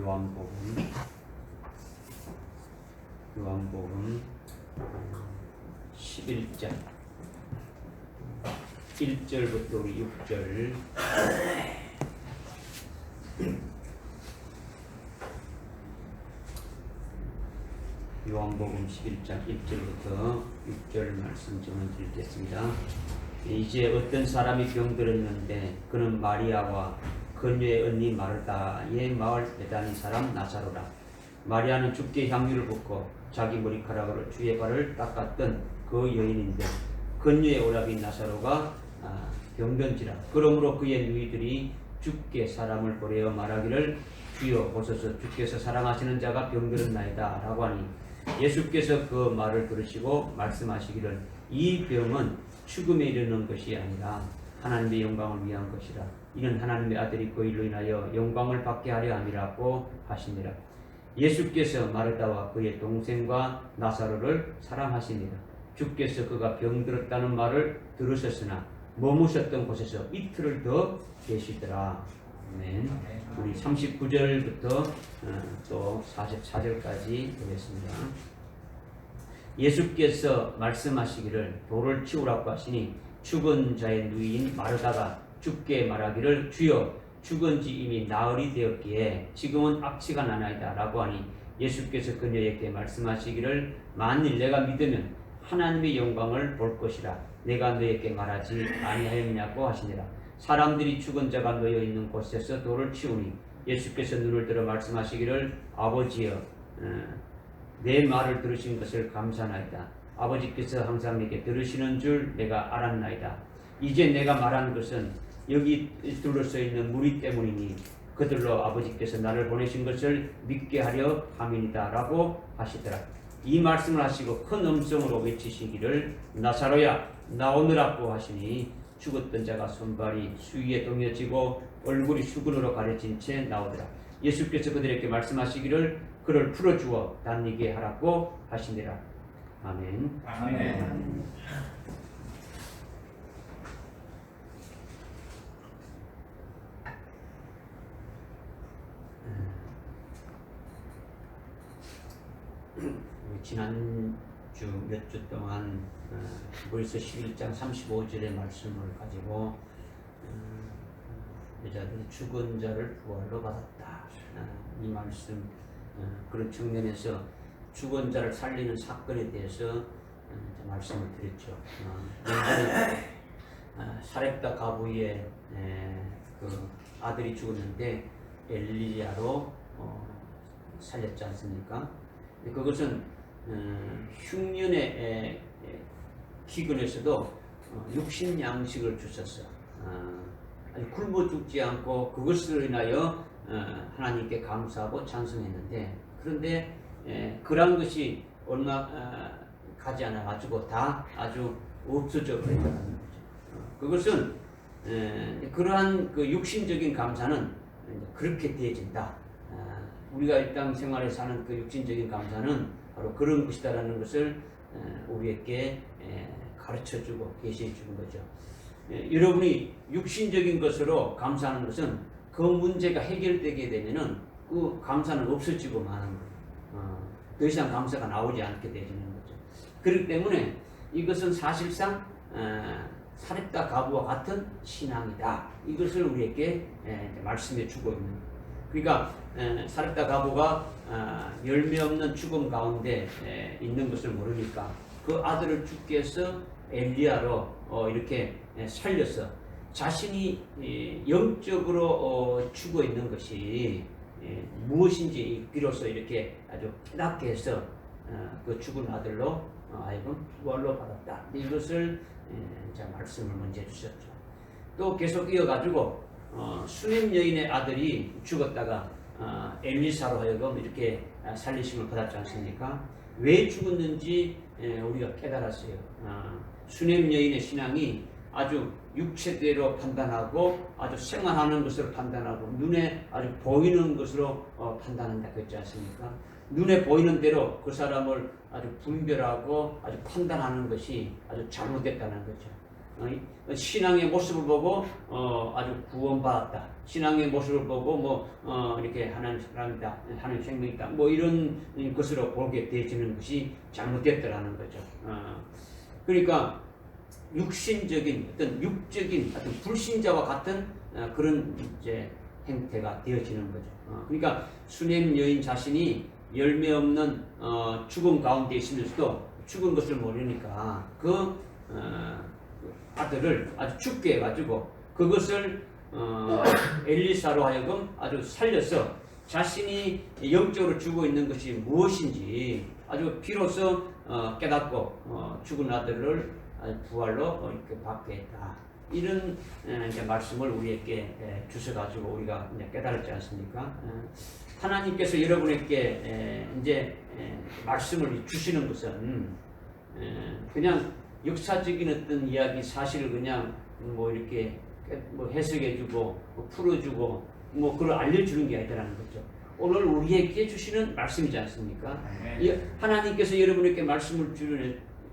요한복음 11장 1절부터 우리 6절. 요한복음 11장 1절부터 6절 말씀 전해드리겠습니다. 이제 어떤 사람이 병들었는데 그는 마리아와 그녀의 언니 마르다의 마을 베다니 사람 나사로라. 마리아는 주께 향유를 붓고 자기 머리카락으로 주의 발을 닦았던 그 여인인데 그녀의 오라비 나사로가 병든지라. 그러므로 그의 누이들이 주께 사람을 보내어 말하기를 주여 보소서, 주께서 사랑하시는 자가 병들었나이다 라고 하니 예수께서 그 말을 들으시고 말씀하시기를 이 병은 죽음에 이르는 것이 아니라 하나님의 영광을 위한 것이라. 이는 하나님의 아들이 그 일로 인하여 영광을 받게 하려 함이라고 하시니라. 예수께서 마르다와 그의 동생과 나사로를 사랑하시니라. 주께서 그가 병들었다는 말을 들으셨으나 머무셨던 곳에서 이틀을 더 계시더라. 아멘. 우리 39절부터 또 44절까지 보겠습니다. 예수께서 말씀하시기를 돌을 치우라고 하시니 죽은 자의 누이인 마르다가 주께 말하기를 주여 죽은 지 이미 나흘이 되었기에 지금은 악취가 나나이다 라고 하니 예수께서 그녀에게 말씀하시기를 만일 내가 믿으면 하나님의 영광을 볼 것이라. 내가 너에게 말하지 아니하였냐고 하시니라. 사람들이 죽은 자가 놓여 있는 곳에서 돌을 치우니 예수께서 눈을 들어 말씀하시기를 아버지여 내 말을 들으신 것을 감사하나이다. 아버지께서 항상 내게 들으시는 줄 내가 알았나이다. 이제 내가 말한 것은 여기 둘러서 있는 무리 때문이니 그들로 아버지께서 나를 보내신 것을 믿게 하려 함이니라 라고 하시더라. 이 말씀을 하시고 큰 음성으로 외치시기를 나사로야 나오느라고 하시니 죽었던 자가 손발이 수위에 동여지고 얼굴이 수건으로 가려진 채 나오더라. 예수께서 그들에게 말씀하시기를 그를 풀어주어 다니게 하라고 하시니라. 아멘. 아멘. 지난주 몇 주 동안 히브리서 11장 35절의 말씀을 가지고 여자들이 죽은 자를 부활로 받았다. 이 말씀 그런 측면에서 죽은 자를 살리는 사건에 대해서 말씀을 드렸죠. 사렙다 가부의 그 아들이 죽었는데 엘리야로 살렸지 않습니까? 그것은 흉년의 기근에서도 육신 양식을 주셨어. 아주 굶어 죽지 않고 그것으로 인하여 하나님께 감사하고 찬송했는데, 그런데 그런 것이 얼마 가지 않아 가지고 다 아주 없어져 버렸다는 거죠. 그것은 그러한 그 육신적인 감사는 그렇게 되어진다. 우리가 이 땅 생활에 사는 그 육신적인 감사는 바로 그런 것이다라는 것을 우리에게 가르쳐주고 계시해주는 거죠. 여러분이 육신적인 것으로 감사하는 것은 그 문제가 해결되게 되면은 그 감사는 없어지고 마는 거예요. 더 이상 감사가 나오지 않게 되는 거죠. 그렇기 때문에 이것은 사실상 사렙다 가부와 같은 신앙이다. 이것을 우리에게 말씀해 주고 있는 거예요. 그러니까 사렙다 가부가 열매 없는 죽음 가운데 있는 것을 모르니까 그 아들을 주께서 엘리야로 이렇게 살려서 자신이 영적으로 죽어 있는 것이 무엇인지 비로소 이렇게 아주 깨닫게 해서 그 죽은 아들로 하여금 부활로 받았다. 이것을 말씀을 먼저 해주셨죠. 또 계속 이어가지고 수넴 여인의 아들이 죽었다가 엘리사로 하여금 이렇게 살리심을 받았지 않습니까? 왜 죽었는지 우리가 깨달았어요. 수넴 여인의 신앙이 아주 육체대로 판단하고 아주 생활하는 것으로 판단하고 눈에 아주 보이는 것으로 판단한다 그랬지 않습니까? 눈에 보이는 대로 그 사람을 아주 분별하고 아주 판단하는 것이 아주 잘못됐다는 거죠. 신앙의 모습을 보고 아주 구원받았다. 신앙의 모습을 보고 이렇게 하나님 사람이다, 하나님 생명이다, 이런 것으로 보게 되어지는 것이 잘못됐다라는 거죠. 그러니까 육신적인 육적인 어떤 불신자와 같은 그런 이제 행태가 되어지는 거죠. 그러니까 수넴 여인 자신이 열매 없는 죽음 가운데 있으면서도 죽은 것을 모르니까 그 아들을 아주 죽게 해가지고 그것을 엘리사로 하여금 아주 살려서 자신이 영적으로 죽어 있는 것이 무엇인지 아주 비로소 깨닫고 죽은 아들을 부활로 이렇게 받게 했다. 이런 이제 말씀을 우리에게 주셔가지고 우리가 이제 깨달았지 않습니까? 하나님께서 여러분에게 이제 말씀을 주시는 것은 그냥 역사적인 어떤 이야기 사실을 그냥 이렇게 해석해주고 풀어주고 그걸 알려주는 게 아니라는 거죠. 오늘 우리에게 주시는 말씀이지 않습니까? 하나님께서 여러분에게 말씀을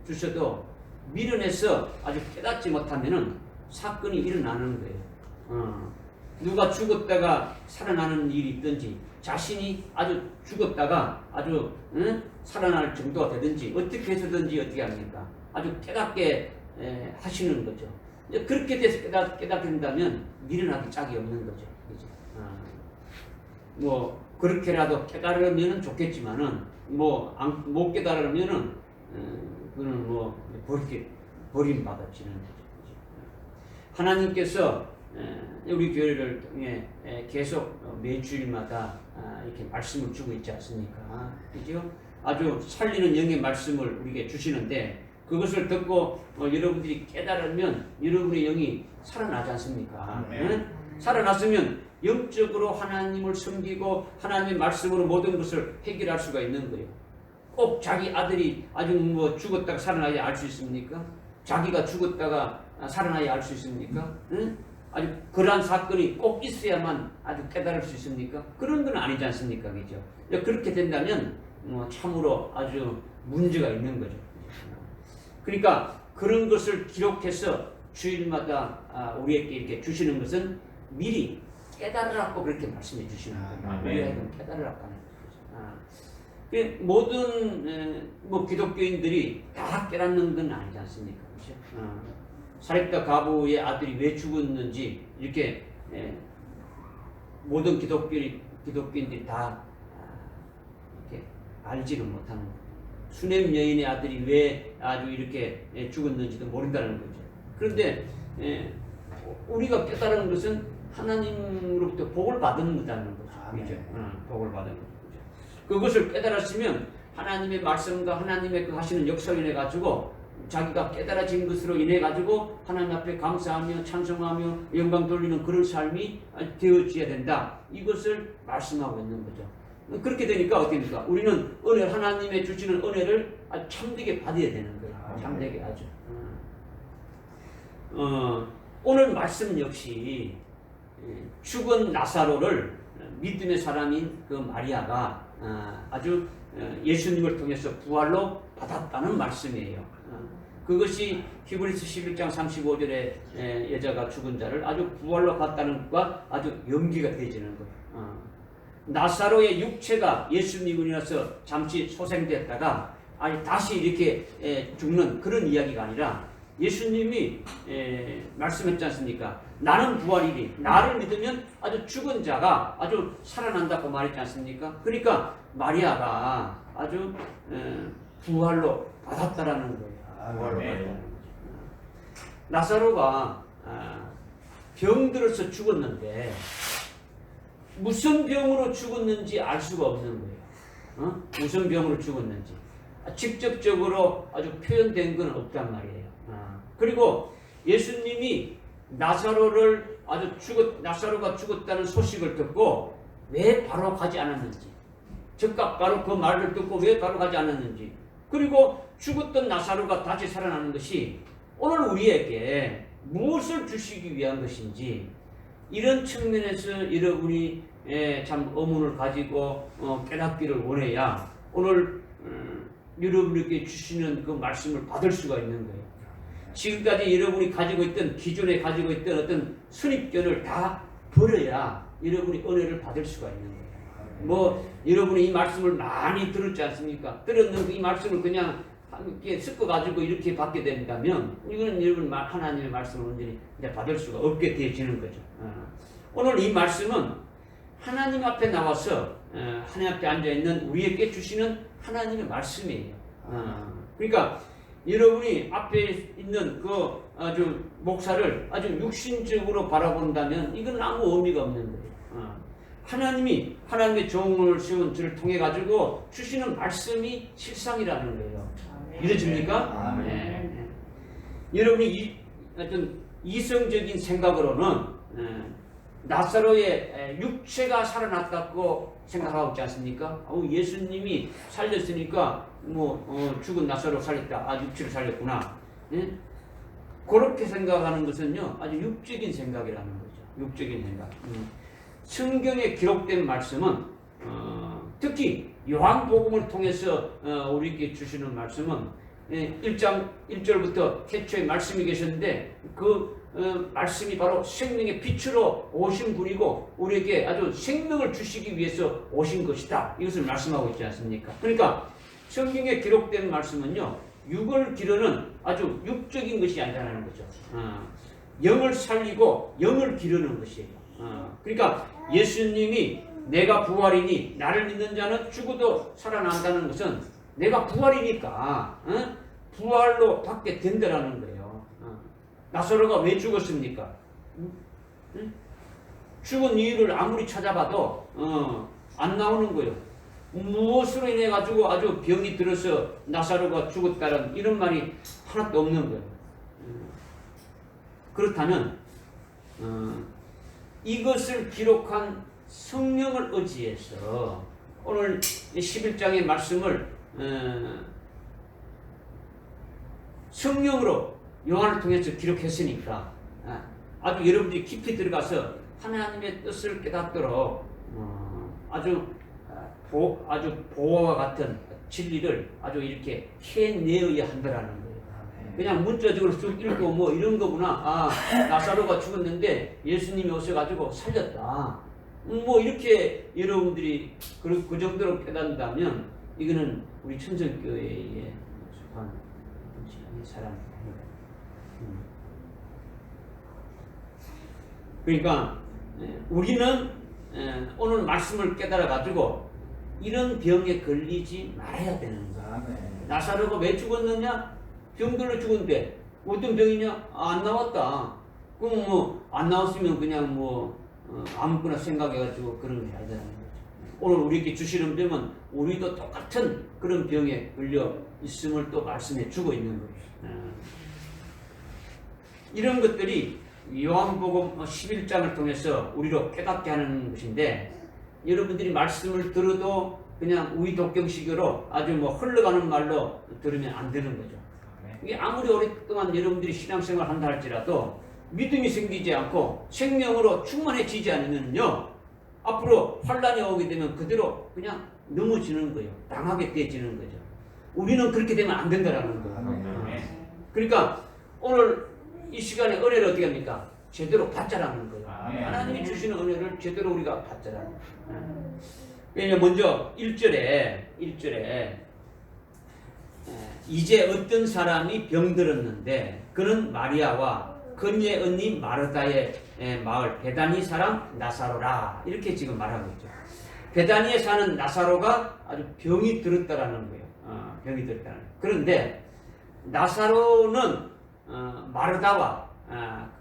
주셔도 미련해서 아주 깨닫지 못하면은 사건이 일어나는 거예요. 누가 죽었다가 살아나는 일이 있든지 자신이 아주 죽었다가 아주 살아날 정도가 되든지 어떻게 해서든지 어떻게 합니까? 아주 깨닫게 하시는 거죠. 그렇게 돼서 깨닫게 된다면 미련하기 짝이 없는 거죠. 그렇게라도 깨달으면 좋겠지만은 못 깨달으면은 그는 버림받아지는 거죠. 하나님께서 우리 교회를 통해 계속 매주일마다 이렇게 말씀을 주고 있지 않습니까? 그죠? 아주 살리는 영의 말씀을 우리에게 주시는데 그것을 듣고 여러분들이 깨달으면 여러분의 영이 살아나지 않습니까? 살아났으면 영적으로 하나님을 섬기고 하나님의 말씀으로 모든 것을 해결할 수가 있는 거예요. 꼭 자기 아들이 아주 죽었다가 살아나야 알 수 있습니까? 자기가 죽었다가 살아나야 알 수 있습니까? 아주 그러한 사건이 꼭 있어야만 아주 깨달을 수 있습니까? 그런 건 아니지 않습니까? 그죠? 그렇게 된다면 참으로 아주 문제가 있는 거죠. 그러니까 그런 것을 기록해서 주일마다 우리에게 이렇게 주시는 것은 미리 깨달으라고 그렇게 말씀해 주시는 거예요. 우리에게 깨달으라고 하는 거죠. 모든 기독교인들이 다 깨닫는 건 아니지 않습니까? 그렇죠? 사렙다 과부의 아들이 왜 죽었는지 이렇게 모든 기독교인들이 다 이렇게 알지는 못하는 거예요. 수넴 여인의 아들이 왜 아주 이렇게 죽었는지도 모른다는 거죠. 그런데 우리가 깨달은 것은 하나님으로부터 복을 받은 거다는 거죠. 그렇죠? 복을 받은 거죠. 그것을 깨달았으면 하나님의 말씀과 하나님의 그 하시는 역사로 인해 가지고 자기가 깨달아진 것으로 인해 가지고 하나님 앞에 감사하며 찬송하며 영광 돌리는 그런 삶이 되어져야 된다. 이것을 말씀하고 있는 거죠. 그렇게 되니까 어떻게 됩니까? 우리는 하나님의 주시는 은혜를 아주 참되게 받아야 되는 거예요. 참되게 아주. 오늘 말씀 역시 죽은 나사로를 믿음의 사람인 그 마리아가 아주 예수님을 통해서 부활로 받았다는 말씀이에요. 그것이 히브리서 11장 35절에 여자가 죽은 자를 아주 부활로 받았다는 것과 아주 연기가 되어지는 거예요. 나사로의 육체가 예수님으로 인해서 잠시 소생됐다가 다시 이렇게 죽는 그런 이야기가 아니라 예수님이 말씀했지 않습니까? 나는 부활이니 나를 믿으면 아주 죽은 자가 아주 살아난다고 말했지 않습니까? 그러니까 마리아가 아주 부활로 받았다라는 거예요. 부활로 받았다는 거죠. 나사로가 병들어서 죽었는데 무슨 병으로 죽었는지 알 수가 없는 거예요. 무슨 병으로 죽었는지 직접적으로 아주 표현된 건 없단 말이에요. 그리고 예수님이 나사로가 죽었다는 소식을 듣고 왜 바로 가지 않았는지, 즉각 바로 그 말을 듣고 왜 바로 가지 않았는지, 그리고 죽었던 나사로가 다시 살아나는 것이 오늘 우리에게 무엇을 주시기 위한 것인지, 이런 측면에서 여러분이 참 의문을 가지고 깨닫기를 원해야 오늘 여러분에게 주시는 그 말씀을 받을 수가 있는 거예요. 지금까지 여러분이 가지고 있던 기존에 가지고 있던 어떤 선입견을 다 버려야 여러분이 은혜를 받을 수가 있는 거예요. 뭐 여러분이 이 말씀을 많이 들었지 않습니까? 들었는 이 말씀을 그냥 함께 섞어가지고 이렇게 받게 된다면 이거는 여러분 하나님의 말씀을 온전히 이제 받을 수가 없게 되어지는 거죠. 오늘 이 말씀은 하나님 앞에 나와서 하나님 앞에 앉아있는 우리에게 주시는 하나님의 말씀이에요. 그러니까 여러분이 앞에 있는 그 아주 목사를 아주 육신적으로 바라본다면 이건 아무 의미가 없는 거예요. 하나님이 하나님의 종을 세운 저를 통해 가지고 주시는 말씀이 실상이라는 거예요. 이해집니까? 네. 여러분이 어떤 이성적인 생각으로는 나사로의 육체가 살아났다고 생각하고 있지 않습니까? 예수님이 살렸으니까 죽은 나사로 살렸다. 육체를 살렸구나. 예? 그렇게 생각하는 것은요, 아주 육적인 생각이라는 거죠. 육적인 생각. 성경에 기록된 말씀은 특히 요한복음을 통해서 우리에게 주시는 말씀은 1장 1절부터 태초에 말씀이 계셨는데 그 말씀이 바로 생명의 빛으로 오신 분이고 우리에게 아주 생명을 주시기 위해서 오신 것이다. 이것을 말씀하고 있지 않습니까? 그러니까 성경에 기록된 말씀은요, 육을 기르는 아주 육적인 것이 아니라는 거죠. 영을 살리고 영을 기르는 것이에요. 그러니까 예수님이 내가 부활이니 나를 믿는 자는 죽어도 살아난다는 것은 내가 부활이니까 부활로 받게 된다라는 거예요. 나사로가 왜 죽었습니까? 죽은 이유를 아무리 찾아봐도 안 나오는 거예요. 무엇으로 인해 가지고 아주 병이 들어서 나사로가 죽었다는 이런 말이 하나도 없는 거예요. 그렇다면 이것을 기록한 성령을 의지해서 오늘 11장의 말씀을 성령으로 요한을 통해서 기록했으니까 아주 여러분들이 깊이 들어가서 하나님의 뜻을 깨닫도록 아주 보화와 같은 진리를 아주 이렇게 해내어야 한다라는 거예요. 그냥 문자적으로 쭉 읽고 이런 거구나. 나사로가 죽었는데 예수님이 오셔가지고 살렸다. 이렇게 여러분들이 그 정도로 깨닫는다면 이거는 우리 천성교회에 속한 사람입니다. 그러니까 우리는 오늘 말씀을 깨달아가지고 이런 병에 걸리지 말아야 되는 거야. 나사로가 왜 죽었느냐? 병들어 죽었는데 어떤 병이냐? 안 나왔다. 그럼 안 나왔으면 그냥 아무거나 생각해가지고 그런 게 아니라는 거죠. 오늘 우리에게 주시는 병은 우리도 똑같은 그런 병에 걸려 있음을 또 말씀해 주고 있는 거예요. 이런 것들이 요한복음 11장을 통해서 우리로 깨닫게 하는 것인데 여러분들이 말씀을 들어도 그냥 우이독경식으로 아주 흘러가는 말로 들으면 안 되는 거죠. 이게 아무리 오랫동안 여러분들이 신앙생활 한다 할지라도 믿음이 생기지 않고 생명으로 충만해지지 않으면요, 앞으로 환란이 오게 되면 그대로 그냥 넘어지는 거예요. 당하게 되어지는 거죠. 우리는 그렇게 되면 안 된다라는 거예요. 그러니까 오늘 이 시간에 은혜를 어떻게 합니까? 제대로 받자라는 거예요. 하나님이 주시는 은혜를 제대로 우리가 받자라는 거예요. 왜냐면 먼저 1절에 이제 어떤 사람이 병들었는데 그는 마리아와 그녀의 언니 마르다의 마을 베다니 사람 나사로라, 이렇게 지금 말하고 있죠. 베다니에 사는 나사로가 아주 병이 들었다라는 거예요. 병이 들었다는 거예요. 그런데 나사로는 마르다와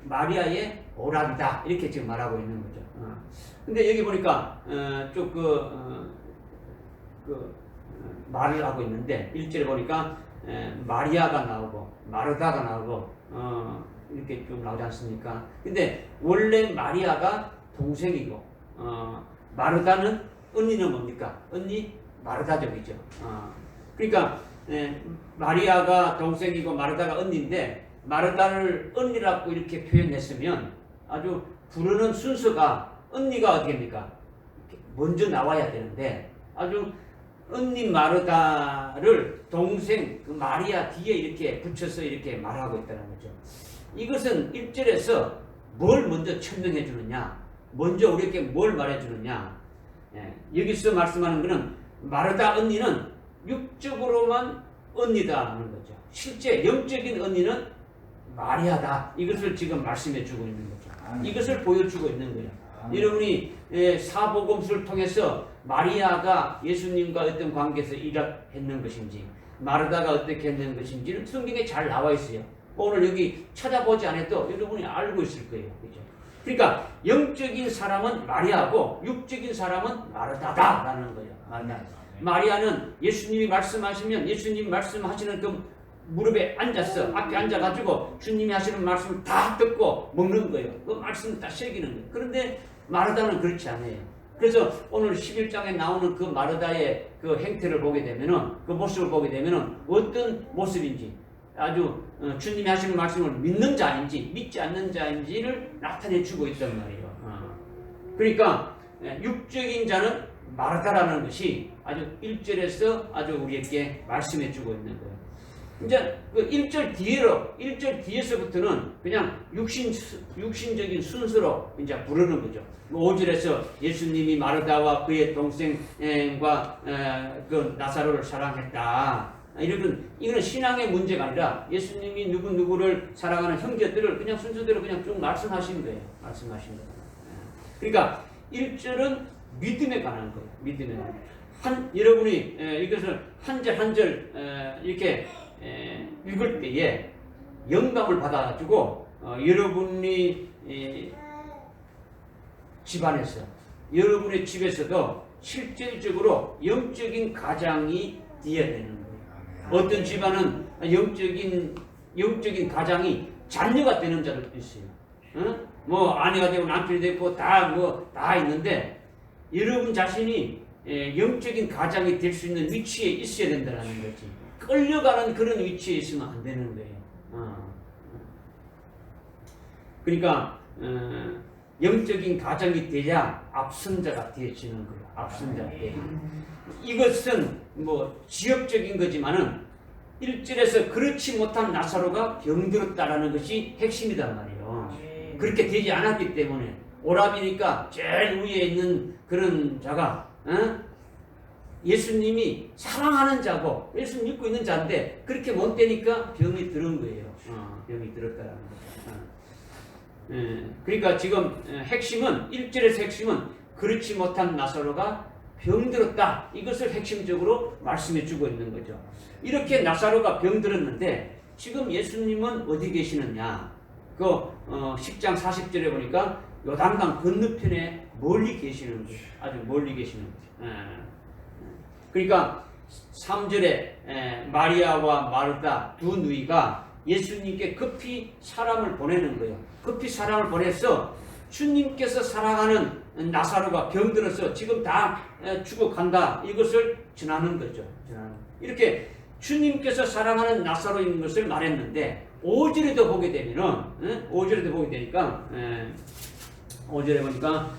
마리아의 오랍이다, 이렇게 지금 말하고 있는 거죠. 근데 여기 보니까 말을 하고 있는데 1절에 보니까 마리아가 나오고 마르다가 나오고 이렇게 좀 나오지 않습니까? 근데 원래 마리아가 동생이고 마르다는 언니는 뭡니까? 언니 마르다족이죠. 그러니까 마리아가 동생이고 마르다가 언니인데 마르다를 언니라고 이렇게 표현했으면 아주 부르는 순서가 언니가 어떻게 합니까? 먼저 나와야 되는데 아주 언니 마르다를 동생 그 마리아 뒤에 이렇게 붙여서 이렇게 말하고 있다는 거죠. 이것은 1절에서 뭘 먼저 천명해 주느냐, 먼저 우리에게 뭘 말해 주느냐. 여기서 말씀하는 것은 마르다 언니는 육적으로만 언니다 하는 거죠. 실제 영적인 언니는 마리아다. 이것을 지금 말씀해 주고 있는 거죠. 이것을 보여주고 있는 거예요. 여러분이 사복음서를 통해서 마리아가 예수님과 어떤 관계에서 일했는 것인지, 마르다가 어떻게 했는 것인지는 성경에 잘 나와 있어요. 오늘 여기 찾아보지 않아도 여러분이 알고 있을 거예요. 그죠? 그러니까 영적인 사람은 마리아고 육적인 사람은 마르다다라는 거예요. 마리아는 예수님이 말씀하시면 예수님 말씀하시는 그 무릎에 앉았어. 앞에 앉아가지고 주님이 하시는 말씀을 다 듣고 먹는 거예요. 그 말씀을 다 새기는 거예요. 그런데 마르다는 그렇지 않아요. 그래서 오늘 11장에 나오는 그 마르다의 그 행태를 보게 되면은, 그 모습을 보게 되면은 어떤 모습인지, 아주 주님이 하시는 말씀을 믿는 자인지 믿지 않는 자인지를 나타내 주고 있단 말이에요. 그러니까 육적인 자는 마르다라는 것이 아주 1절에서 아주 우리에게 말씀해 주고 있는 거예요. 이제 그 1절 뒤에서부터는 그냥 육신적인 순서로 이제 부르는 거죠. 5절에서 예수님이 마르다와 그의 동생과 그 나사로를 사랑했다. 이거는 신앙의 문제가 아니라 예수님이 누구를 사랑하는 형제들을 그냥 순서대로 그냥 쭉 말씀하신 거예요. 그러니까 1절은 믿음에 관한 거예요. 믿음에 관한. 여러분이 이것을 한 절 한 절 이렇게 읽을 때에 영감을 받아가지고 여러분이 집안에서, 여러분의 집에서도 실질적으로 영적인 가장이 되어야 되는 거예요. 어떤 집안은 영적인 가장이 자녀가 되는 자들도 있어요. 뭐 아내가 되고 남편이 되고 다 있는데, 여러분 자신이 영적인 가장이 될 수 있는 위치에 있어야 된다는 거지. 끌려가는 그런 위치에 있으면 안 되는 거예요. 그러니까 영적인 가장이 돼야 앞선자가 되어지는 거예요. 앞선자가 돼야. 이것은 뭐 지역적인 거지만은 1절에서 그렇지 못한 나사로가 병들었다라는 것이 핵심이단 말이에요. 그렇게 되지 않았기 때문에 오랍이니까 제일 위에 있는 그런 자가 예수님이 사랑하는 자고 예수 믿고 있는 자인데 그렇게 못 되니까 병이 들은 거예요. 병이 들었다라는 거죠. 그러니까 지금 핵심은 1절에서 핵심은 그렇지 못한 나사로가 병들었다. 이것을 핵심적으로 말씀해 주고 있는 거죠. 이렇게 나사로가 병들었는데 지금 예수님은 어디 계시느냐? 그 10장 40절에 보니까 요단강 건너편에 멀리 계시는 거예요. 아주 멀리 계시는 거죠. 그러니까 3절에 마리아와 마르다 두 누이가 예수님께 급히 사람을 보내는 거예요. 급히 사람을 보내서 주님께서 사랑하는 나사로가 병들어서 지금 다 죽어간다. 이것을 전하는 거죠. 이렇게 주님께서 사랑하는 나사로인 것을 말했는데 5절에도 보게 되면은 5절에도 보게 되니까 5절에 보니까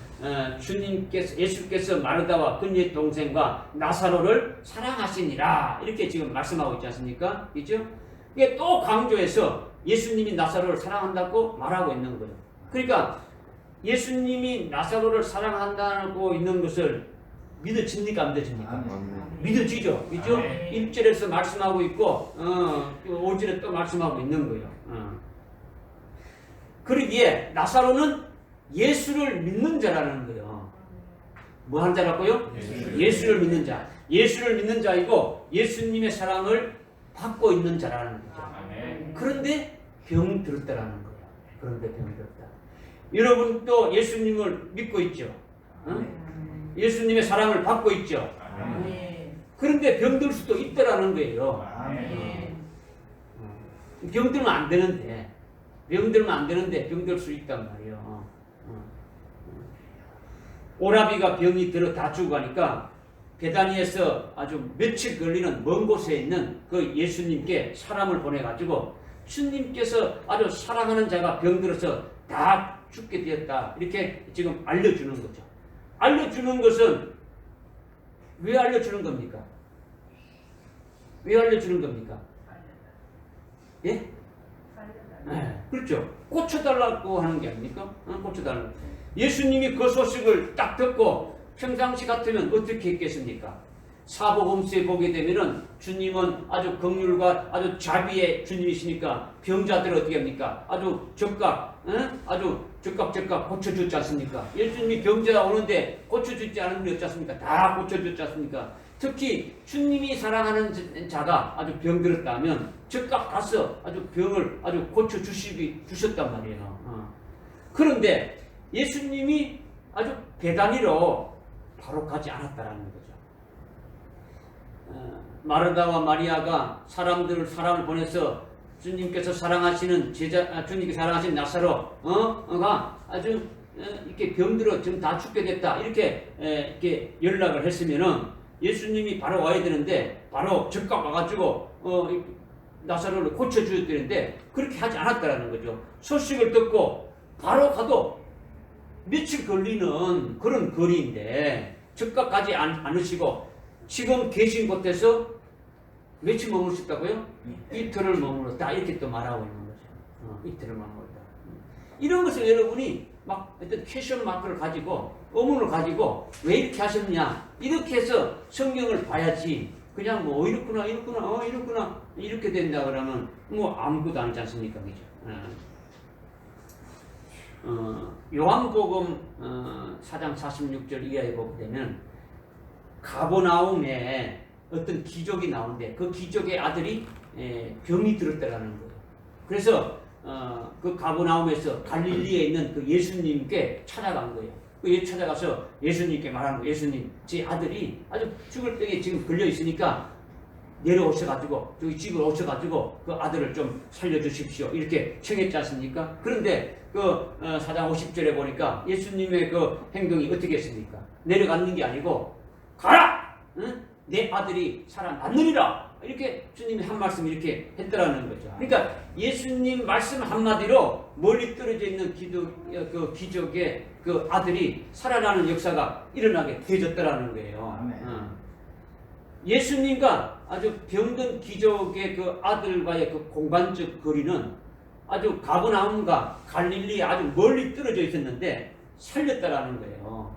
예수께서 마르다와 그의 동생과 나사로를 사랑하시니라 이렇게 지금 말씀하고 있지 않습니까? 그렇죠? 이게 또 강조해서 예수님이 나사로를 사랑한다고 말하고 있는 거예요. 그러니까 예수님이 나사로를 사랑한다고 있는 것을 믿어집니까? 안 믿어집니까? 믿어지죠. 그죠? 1절에서 말씀하고 있고 5절에 또 말씀하고 있는 거예요. 그러기에 나사로는 예수를 믿는 자라는 거예요. 뭐 하는 자라고요? 예수를 믿는 자. 예수를 믿는 자이고 예수님의 사랑을 받고 있는 자라는 거죠. 그런데 병 들었다라는 거예요. 그런데 병 들었다. 여러분도 예수님을 믿고 있죠? 예수님의 사랑을 받고 있죠? 그런데 병들 수도 있다라는 거예요. 병들면 안 되는데 병들 수 있단 말이에요. 오라비가 병이 들어 다 죽어가니까 베다니에서 아주 며칠 걸리는 먼 곳에 있는 그 예수님께 사람을 보내가지고 주님께서 아주 사랑하는 자가 병들어서 다 죽게 되었다. 이렇게 지금 알려주는 거죠. 알려주는 것은 왜 알려주는 겁니까? 왜 알려주는 겁니까? 예? 네, 그렇죠. 고쳐달라고 하는 게 아닙니까? 고쳐달라고. 예수님이 그 소식을 딱 듣고 평상시 같으면 어떻게 했겠습니까? 사복음서에 보게 되면은 주님은 아주 긍휼과 아주 자비의 주님이시니까 병자들을 어떻게 합니까? 아주 적각, 아주 적각 고쳐주지 않습니까? 예수님이 병자가 오는데 고쳐주지 않은 분이 없지 않습니까? 다 고쳐주지 않습니까? 특히 주님이 사랑하는 자가 아주 병들었다면 적각 가서 아주 병을 아주 고쳐주셨단 말이에요. 그런데 예수님이 아주 배단위로 바로 가지 않았다라는 거죠. 마르다와 마리아가 사람을 보내서 주님께서 사랑하시는 주님께 사랑하신 나사로가 아주 이렇게 병들어 지금 다 죽게 됐다 이렇게 연락을 했으면은 예수님이 바로 와야 되는데 바로 즉각 와가지고 나사로를 고쳐줘야 되는데 그렇게 하지 않았다라는 거죠. 소식을 듣고 바로 가도 며칠 걸리는 그런 거리인데 즉각 가지 않으시고 지금 계신 곳에서 며칠 머무르셨다고요? 이틀을 머물렀다 이렇게 또 말하고 있는 거죠. 이틀을 머물렀다. 이런 것을 여러분이 막 어떤 퀘션 마크를 가지고 의문을 가지고 왜 이렇게 하셨냐 이렇게 해서 성경을 봐야지 그냥 뭐 이렇구나 이렇게 된다 그러면 뭐 아무것도 아니지 않습니까? 그죠? 요한복음 4장 46절 이하에 보게 되면 가버나움에 어떤 기적이 나오는데 그 기적의 아들이 병이 들었다라는 거예요. 그래서 그 가버나움에서 갈릴리에 있는 그 예수님께 찾아간 거예요. 그 찾아가서 예수님께 말하는 거예요. 예수님, 제 아들이 아주 죽을 병에 지금 걸려 있으니까 내려오셔가지고 저기 집을 오셔가지고 그 아들을 좀 살려주십시오. 이렇게 청했지 않습니까? 그런데 그 4장 50절에 보니까 예수님의 그 행동이 어떻게 했습니까? 내려가는 게 아니고 가라! 응? 내 아들이 살아났느니라! 이렇게 주님이 한 말씀 이렇게 했더라는 거죠. 그러니까 예수님 말씀 한마디로 멀리 떨어져 있는 그 기적의 그 아들이 살아나는 역사가 일어나게 되어졌더라는 거예요. 예수님과 아주 병든 기적의 그 아들과의 그 공간적 거리는 아주 가버나움과 갈릴리에 아주 멀리 떨어져 있었는데 살렸다라는 거예요.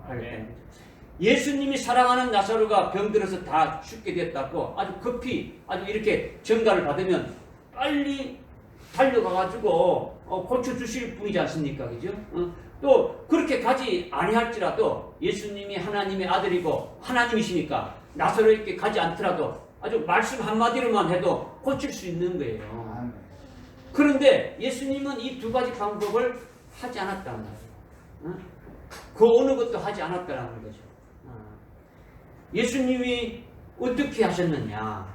예수님이 사랑하는 나사로가 병들어서 다 죽게 됐다고 아주 급히 아주 이렇게 전가를 받으면 빨리 달려가가지고 고쳐주실 분이지 않습니까? 그죠? 또 그렇게 가지 아니할지라도 예수님이 하나님의 아들이고 하나님이시니까 나사로에게 가지 않더라도 아주 말씀 한마디로만 해도 고칠 수 있는 거예요. 그런데 예수님은 이 두 가지 방법을 하지 않았단 말이에요. 그 어느 것도 하지 않았다는 거죠. 예수님이 어떻게 하셨느냐?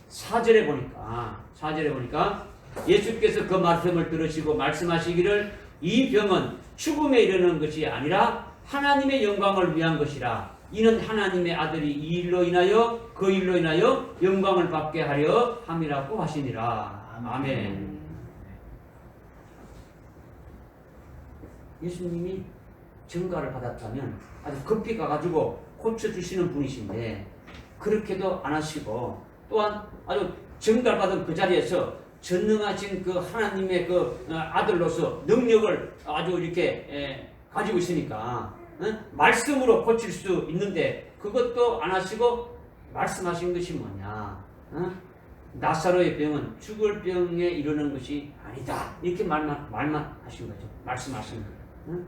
4절에 보니까 예수께서 그 말씀을 들으시고 말씀하시기를 이 병은 죽음에 이르는 것이 아니라 하나님의 영광을 위한 것이라. 이는 하나님의 아들이 이 일로 인하여 그 일로 인하여 영광을 받게 하려 함이라고 하시니라. 아멘. 예수님이 증가를 받았다면 아주 급히 가가지고 고쳐주시는 분이신데 그렇게도 안 하시고 또한 아주 증가를 받은 그 자리에서 전능하신 그 하나님의 그 아들로서 능력을 아주 이렇게 가지고 있으니까 말씀으로 고칠 수 있는데 그것도 안 하시고 말씀하신 것이 뭐냐? 나사로의 병은 죽을 병에 이르는 것이 아니다. 이렇게 말만 하신 거죠. 말씀하신 거예요.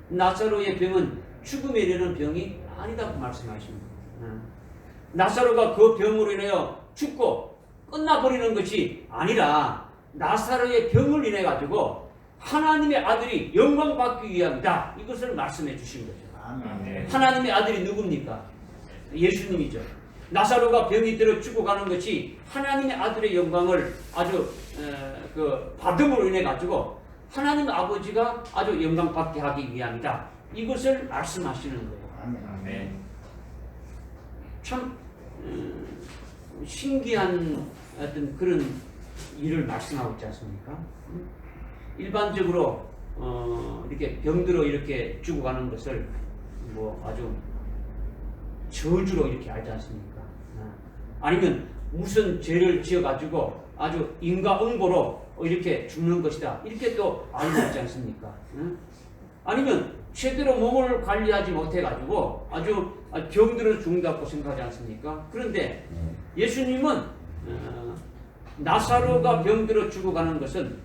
나사로의 병은 죽음에 이르는 병이 아니다고 말씀하신 거예요. 나사로가 그 병으로 인하여 죽고 끝나버리는 것이 아니라 나사로의 병을 인해 가지고 하나님의 아들이 영광 받기 위함이다. 이것을 말씀해 주신 거죠. 아멘. 하나님의 아들이 누굽니까? 예수님이죠. 나사로가 병이 들어 죽어가는 것이 하나님의 아들의 영광을 아주 받음으로 인해 가지고 하나님 아버지가 아주 영광 받게 하기 위함이다. 이것을 말씀하시는 거예요. 아멘. 참 신기한 어떤 그런 일을 말씀하고 있지 않습니까? 일반적으로 이렇게 병들어 이렇게 죽어가는 것을 뭐 아주 저주로 이렇게 알지 않습니까? 아니면 무슨 죄를 지어가지고 아주 인과응보로 이렇게 죽는 것이다. 이렇게 또 알고 있지 않습니까? 응? 아니면 제대로 몸을 관리하지 못해가지고 아주 병들어 죽는다고 생각하지 않습니까? 그런데 예수님은 나사로가 병들어 죽어가는 것은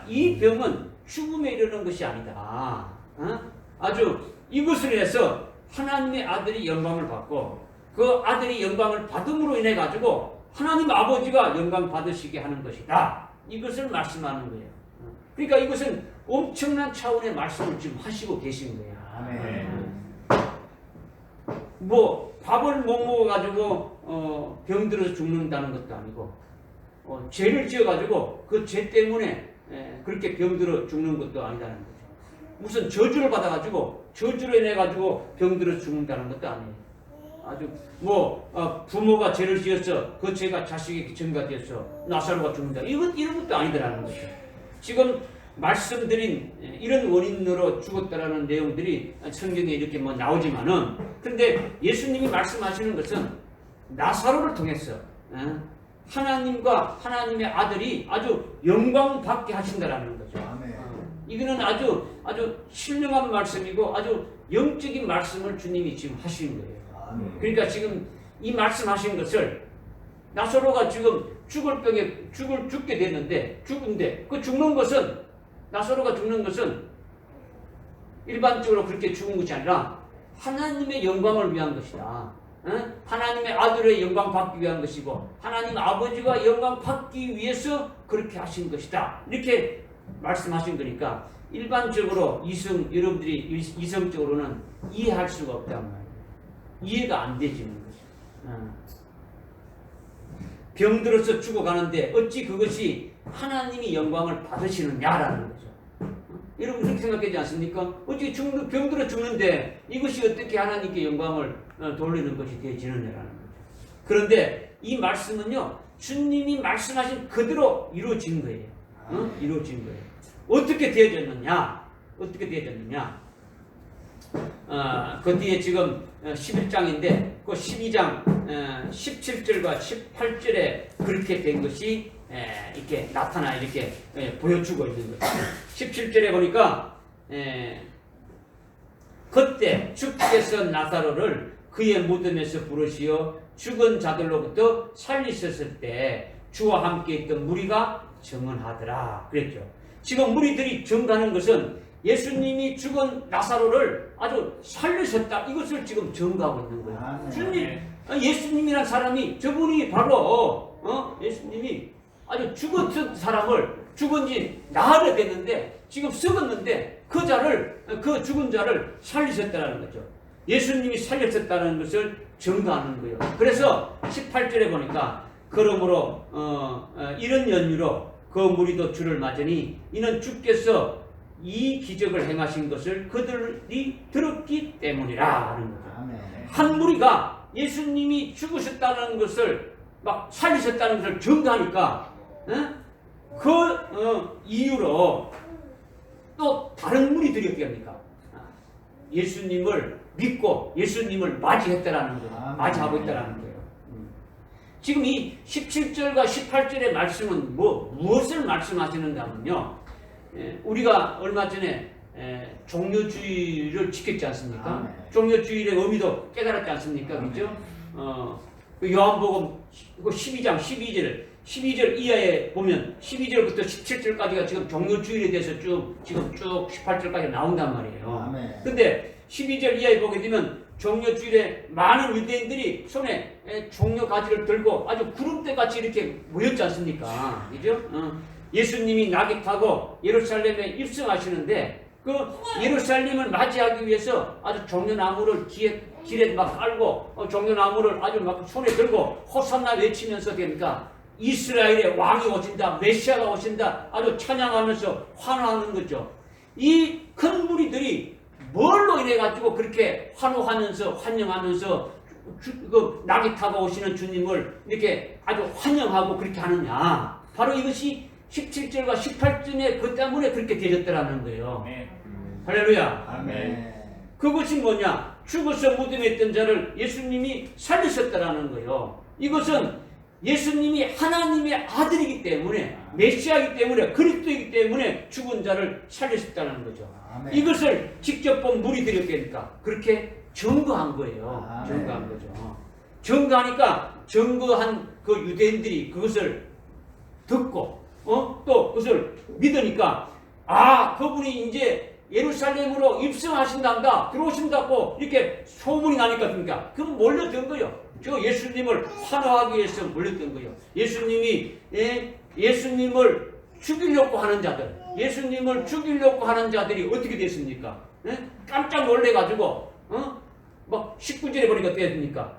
이 병은 죽음에 이르는 것이 아니다. 아주 이것을 해서 하나님의 아들이 영광을 받고 그 아들이 영광을 받음으로 인해 가지고 하나님 아버지가 영광 받으시게 하는 것이다. 이것을 말씀하는 거예요. 그러니까 이것은 엄청난 차원의 말씀을 지금 하시고 계신 거예요. 아멘. 뭐 밥을 못 먹어가지고 병들어서 죽는다는 것도 아니고 죄를 지어가지고 그 죄 때문에 그렇게 병들어 죽는 것도 아니라는 거죠. 무슨 저주를 받아가지고 저주로 인해 가지고 병들어 죽는다는 것도 아니에요. 아주 뭐 부모가 죄를 지어서 그 죄가 자식에게 전가되어서 나사로가 죽는다. 이런 것도 아니더라는 거죠. 지금 말씀드린 이런 원인으로 죽었다라는 내용들이 성경에 이렇게 뭐 나오지만은 그런데 예수님이 말씀하시는 것은 나사로를 통해서 하나님과 하나님의 아들이 아주 영광 받게 하신다라는 거죠. 이거는 아주 신령한 말씀이고 아주 영적인 말씀을 주님이 지금 하시는 거예요. 그러니까 지금 이 말씀하신 것을 나사로가 지금 죽을 병에 죽게 됐는데 죽은데 그 죽는 것은 나사로가 죽는 것은 일반적으로 그렇게 죽은 것이 아니라 하나님의 영광을 위한 것이다. 하나님의 아들의 영광 받기 위한 것이고 하나님 아버지가 영광 받기 위해서 그렇게 하신 것이다. 이렇게 말씀하신 거니까 일반적으로 여러분들이 이성적으로는 이해할 수가 없단 말이에요. 이해가 안 되지는 거죠. 병들어서 죽어가는데 어찌 그것이 하나님이 영광을 받으시느냐라는 거죠. 여러분 그렇게 생각하지 않습니까? 어찌 병들어 죽는데 이것이 어떻게 하나님께 영광을 돌리는 것이 되어지느냐라는 거죠. 그런데 이 말씀은요, 주님이 말씀하신 그대로 이루어진 거예요. 이루어진 거예요. 어떻게 되어졌느냐? 그 뒤에 지금 11장인데 그 12장 17절과 18절에 그렇게 된 것이 이렇게 나타나 이렇게 보여주고 있는 거죠. 17절에 보니까 그때 주께서 나사로를 그의 무덤에서 부르시어 죽은 자들로부터 살리셨을 때 주와 함께 있던 무리가 증언하더라 그랬죠. 지금 무리들이 증거하는 것은 예수님이 죽은 나사로를 아주 살리셨다. 이것을 지금 증거하고 있는 거예요. 주님, 예수님이란 사람이 저분이 바로 예수님이 아주 죽은 사람을 죽은 지 나흘이 됐는데 지금 썩었는데 그 죽은 자를 살리셨다는 거죠. 예수님이 살리셨다는 것을 증거하는 거예요. 그래서 18절에 보니까 그러므로 이런 연유로 그 무리도 주를 맞으니 이는 주께서 이 기적을 행하신 것을 그들이 들었기 때문이라 하는 거죠. 한 무리가 예수님이 죽으셨다는 것을 막 살리셨다는 것을 증거하니까 그 이유로 또 다른 무리들이 어떻게 합니까? 예수님을 믿고 예수님을 맞이했다라는 거예요. 맞이하고 있다라는 거예요. 지금 이 17절과 18절의 말씀은 무엇을 말씀하시는가 하면요. 우리가 얼마 전에 종료주의를 지켰지 않습니까? 종료주의의 의미도 깨달았지 않습니까? 그죠? 요한복음 12장 12절 이하에 보면 12절부터 17절까지가 지금 종료주의에 대해서 쭉 18절까지 나온단 말이에요. 근데 12절 이하에 보게 되면 종료주일에 많은 유대인들이 손에 종려 가지를 들고 아주 구름대같이 이렇게 모였지 않습니까? 그죠? 예수님이 낙이 타고 예루살렘에 입성하시는데 그 예루살렘을 맞이하기 위해서 아주 종려나무를 길에 막 깔고 종려나무를 아주 막 손에 들고 호산나 외치면서 됩니까? 이스라엘의 왕이 오신다, 메시아가 오신다, 아주 찬양하면서 환호하는 거죠. 이 큰 무리들이 뭘로 인해 가지고 그렇게 환호하면서 환영하면서 그 낙이 타고 오시는 주님을 이렇게 아주 환영하고 그렇게 하느냐? 바로 이것이 17절과 18절에 그 때문에 그렇게 되셨더라는 거예요. 할렐루야. 아멘. 그것이 뭐냐? 죽어서 무덤에 있던 자를 예수님이 살리셨다라는 거예요. 이것은 예수님이 하나님의 아들이기 때문에, 메시아이기 때문에, 그리스도이기 때문에 죽은 자를 살리셨다는 거죠. 아멘. 이것을 직접 본 무리들이 어떻습니까? 그렇게 증거한 거예요. 아멘. 증거한 거죠. 증거하니까 증거한 그 유대인들이 그것을 듣고 또 그것을 믿으니까 그분이 이제 예루살렘으로 입성하신단다, 들어오신다고 이렇게 소문이 나니까 그러니까 그럼 몰려든 거예요. 저 예수님을 환호하기 위해서 몰렸던 거예요. 예수님을 죽이려고 하는 자들, 예수님을 죽이려고 하는 자들이 어떻게 됐습니까? 깜짝 놀래가지고 막 19절에 보니까 어떻게 됐습니까?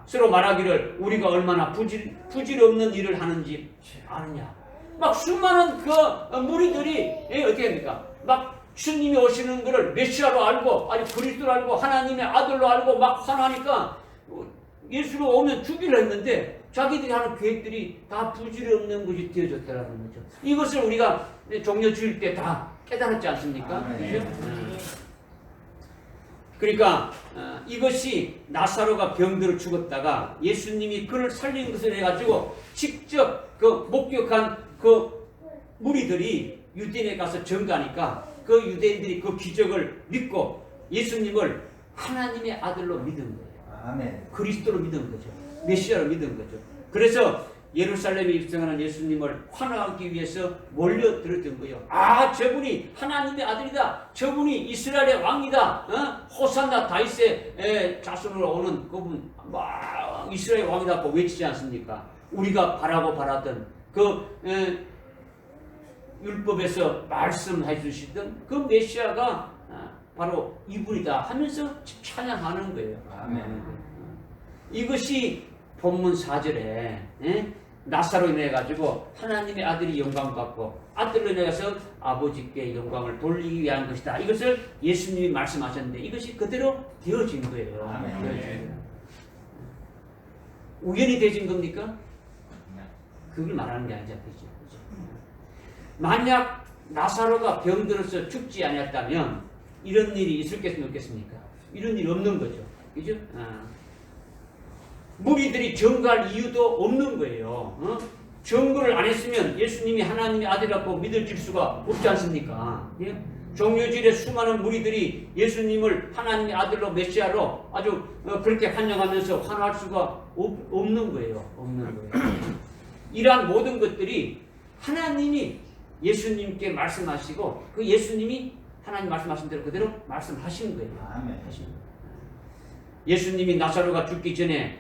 서로 말하기를 우리가 얼마나 부질없는 일을 하는지 아느냐. 막 수많은 그 무리들이 어떻게 됩니까? 막 주님이 오시는 것을 메시아로 알고, 아니 그리스도로 알고, 하나님의 아들로 알고 막 환호하니까 예수로 오면 죽이려 했는데 자기들이 하는 계획들이 다 부질없는 것이 되어졌다는 거죠. 이것을 우리가 종려 주일 때 다 깨달았지 않습니까? 그렇죠? 그러니까 이것이 나사로가 병들어 죽었다가 예수님이 그를 살린 것을 해가지고 직접 그 목격한 그 무리들이 유대인에 가서 증거하니까 그 유대인들이 그 기적을 믿고 예수님을 하나님의 아들로 믿은 거예요. 아멘. 그리스도로 믿은 거죠. 메시아로 믿은 거죠. 그래서 예루살렘에 입성하는 예수님을 환호하기 위해서 몰려들었던 거예요. 저분이 하나님의 아들이다. 저분이 이스라엘의 왕이다. 호산나 다윗의 자손으로 오는 그분 이스라엘 왕이라고 외치지 않습니까? 우리가 바라던 그 율법에서 말씀해 주시던 그 메시아가 바로 이분이다 하면서 찬양하는 거예요. 아멘. 이것이 본문 4절에 나사로 인해 가지고 하나님의 아들이 영광 받고 아들로 인해서 아버지께 영광을 돌리기 위한 것이다. 이것을 예수님이 말씀하셨는데 이것이 그대로 되어진 거예요. 아멘. 되어진 거예요. 우연히 되어진 겁니까? 그걸 말하는 게 아니죠. 그렇죠? 만약 나사로가 병들어서 죽지 않았다면 이런 일이 있을겠습니까? 없겠습니까? 이런 일이 없는 거죠. 그죠? 무리들이 증거할 이유도 없는 거예요. 증거를 안 했으면 예수님이 하나님의 아들이라고 믿어질 수가 없지 않습니까? 예? 종료질의 수많은 무리들이 예수님을 하나님의 아들로 메시아로 아주 그렇게 환영하면서 환호할 수가 없는 거예요. 없는 거예요. 이러한 모든 것들이 하나님이 예수님께 말씀하시고 그 예수님이 하나님 말씀하신 대로 그대로 말씀하신 거예요. 아멘. 예수님이 나사로가 죽기 전에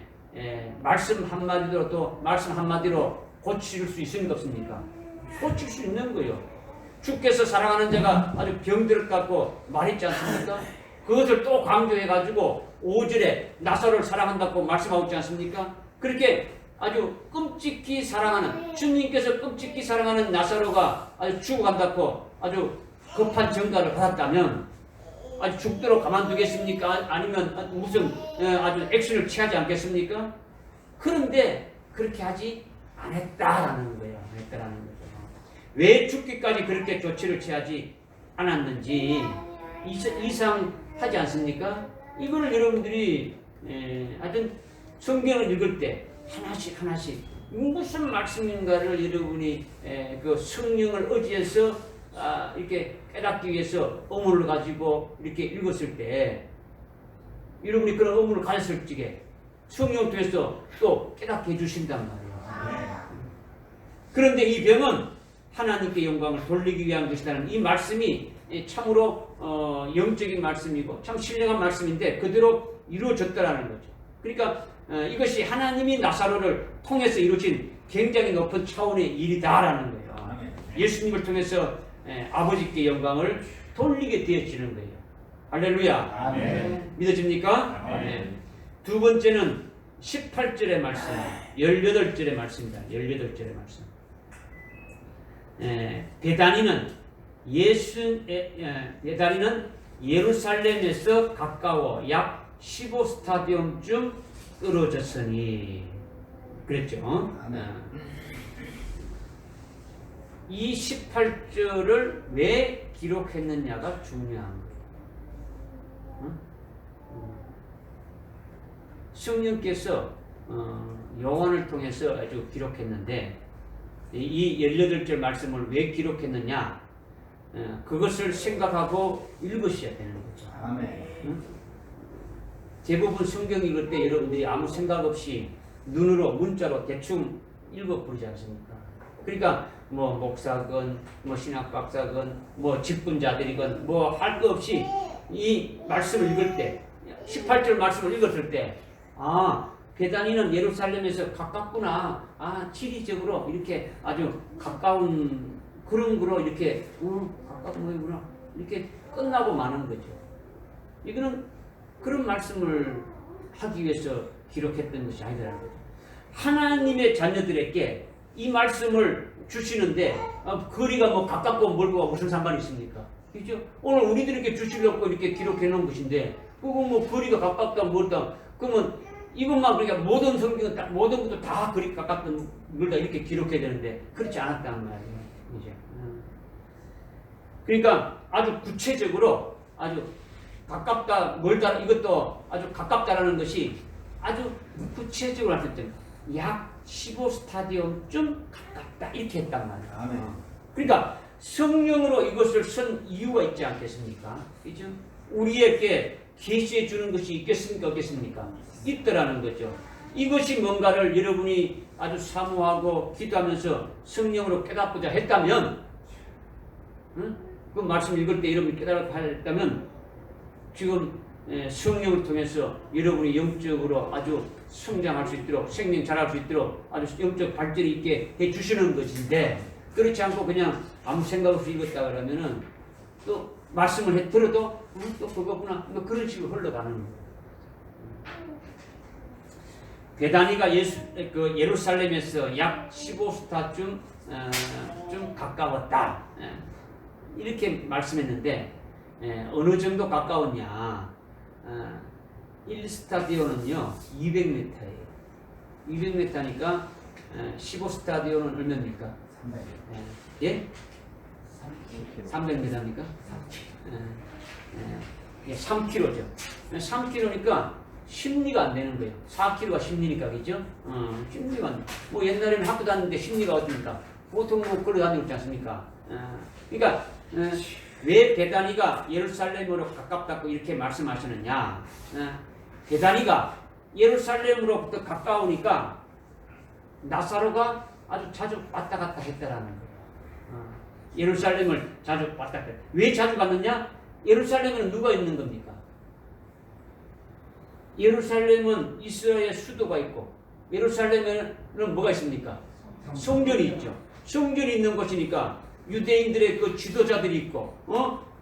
말씀 한마디로 또 말씀 한마디로 고칠 수 있습니까? 없습니까? 고칠 수 있는 거예요. 주께서 사랑하는 자가 아주 병들었다고 말했지 않습니까? 그것을 또 강조해가지고 5절에 나사로를 사랑한다고 말씀하고 있지 않습니까? 그렇게 아주 끔찍히 사랑하는 주님께서 끔찍히 사랑하는 나사로가 아주 죽어간다고 아주 급한 전가를 받았다면 아주 죽도록 가만두겠습니까? 아니면 무슨 아주 액션을 취하지 않겠습니까? 그런데 그렇게 하지 않았다라는 거예요. 않았다라는 거죠. 왜 죽기까지 그렇게 조치를 취하지 않았는지 이상하지 않습니까? 이거를 여러분들이 하여튼 성경을 읽을 때 하나씩 무슨 말씀인가를 여러분이 그 성령을 의지해서 이렇게 깨닫기 위해서 어물을 가지고 이렇게 읽었을 때 여러분이 그런 어물을 가졌을 적에 성령 통해서 또 깨닫게 해주신단 말이에요. 그런데 이 병은 하나님께 영광을 돌리기 위한 것이라는 이 말씀이 참으로 영적인 말씀이고 참 신령한 말씀인데 그대로 이루어졌다라는 거죠. 그러니까 이것이 하나님이 나사로를 통해서 이루어진 굉장히 높은 차원의 일이다라는 거예요. 예수님을 통해서 아버지께 영광을 돌리게 되어지는 거예요. 할렐루야. 아멘. 믿어집니까? 아멘. 두 번째는 18절의 말씀, 18절의 말씀입니다. 18절의 말씀. 베다니는 예루살렘에서 가까워 약 15스타디움쯤 떨어졌으니 그랬죠. 이 18절을 왜 기록했느냐가 중요한 거예요. 성령께서 요한을 통해서 아주 기록했는데 이 18절 말씀을 왜 기록했느냐? 그것을 생각하고 읽으셔야 되는 거죠. 아멘. 응? 대부분 성경 읽을 때 여러분들이 아무 생각 없이 눈으로 문자로 대충 읽어버리지 않습니까? 그러니까 뭐 목사건 뭐 신학박사건 뭐 직분자들이건 뭐 할 거 없이 이 말씀을 읽을 때 18절 말씀을 읽었을 때 베다니는 예루살렘에서 가깝구나. 지리적으로 이렇게 아주 가까운 그런 거로 이렇게 가까운 거구나. 이렇게 끝나고 마는 거죠. 이거는 그런 말씀을 하기 위해서 기록했던 것이 아니라는 거죠. 하나님의 자녀들에게 이 말씀을 주시는데 거리가 뭐 가깝고 멀고가 무슨 상관이 있습니까? 그죠? 오늘 우리들에게 주시려고 이렇게 기록해 놓은 것인데 그거 뭐 거리가 가깝다 멀다 그러면 이것만 그러니까 모든 성경은 모든 것도 다 거리 가깝다 멀다 이렇게 기록해야 되는데 그렇지 않았다는 말이에요. 이제 그러니까 아주 구체적으로 아주 가깝다 멀다 이것도 아주 가깝다라는 것이 아주 구체적으로 할 때 약 15스타디움쯤 가깝다 이렇게 했단 말이에요. 아멘. 그러니까 성령으로 이것을 쓴 이유가 있지 않겠습니까? 그죠? 우리에게 계시해 주는 것이 있겠습니까? 없겠습니까? 있더라는 거죠. 이것이 뭔가를 여러분이 아주 사모하고 기도하면서 성령으로 깨닫고자 했다면, 그 말씀 읽을 때 여러분이 깨닫고 했다면, 지금 성령을 통해서 여러분이 영적으로 아주 성장할 수 있도록, 생명 잘할 수 있도록 아주 영적 발전이 있게 해 주시는 것인데, 그렇지 않고 그냥 아무 생각 없이 읽었다 그러면은 또 말씀을 들어도 또 그거구나 뭐 그런 식으로 흘러가는 거예요. 베다니가 예루살렘에서 약 15스타쯤 좀 가까웠다 이렇게 말씀했는데 어느 정도 가까웠냐? 1스타디온은요 200m예요. 200m니까 15스타디온은 얼마입니까? 300. 예? 300m입니까? 3km죠. 3km니까 10리가 안 되는 거예요. 4km가 10리니까, 그죠? 10리가 안 돼. 뭐 옛날에는 학교 다녔는데 10리가 어딥니까? 보통 뭐 걸어 다니고 있지 않습니까? 그러니까, 왜 베다니가 예루살렘으로 가깝다고 이렇게 말씀하시느냐? 베다니가 예루살렘으로부터 가까우니까 나사로가 아주 자주 왔다 갔다 했다라는 거예요. 예루살렘을 자주 왔다 갔다. 왜 자주 갔느냐? 예루살렘에는 누가 있는 겁니까? 예루살렘은 이스라엘의 수도가 있고 예루살렘에는 뭐가 있습니까? 성전이 있죠. 성전이 있는 곳이니까 유대인들의 그 지도자들이 있고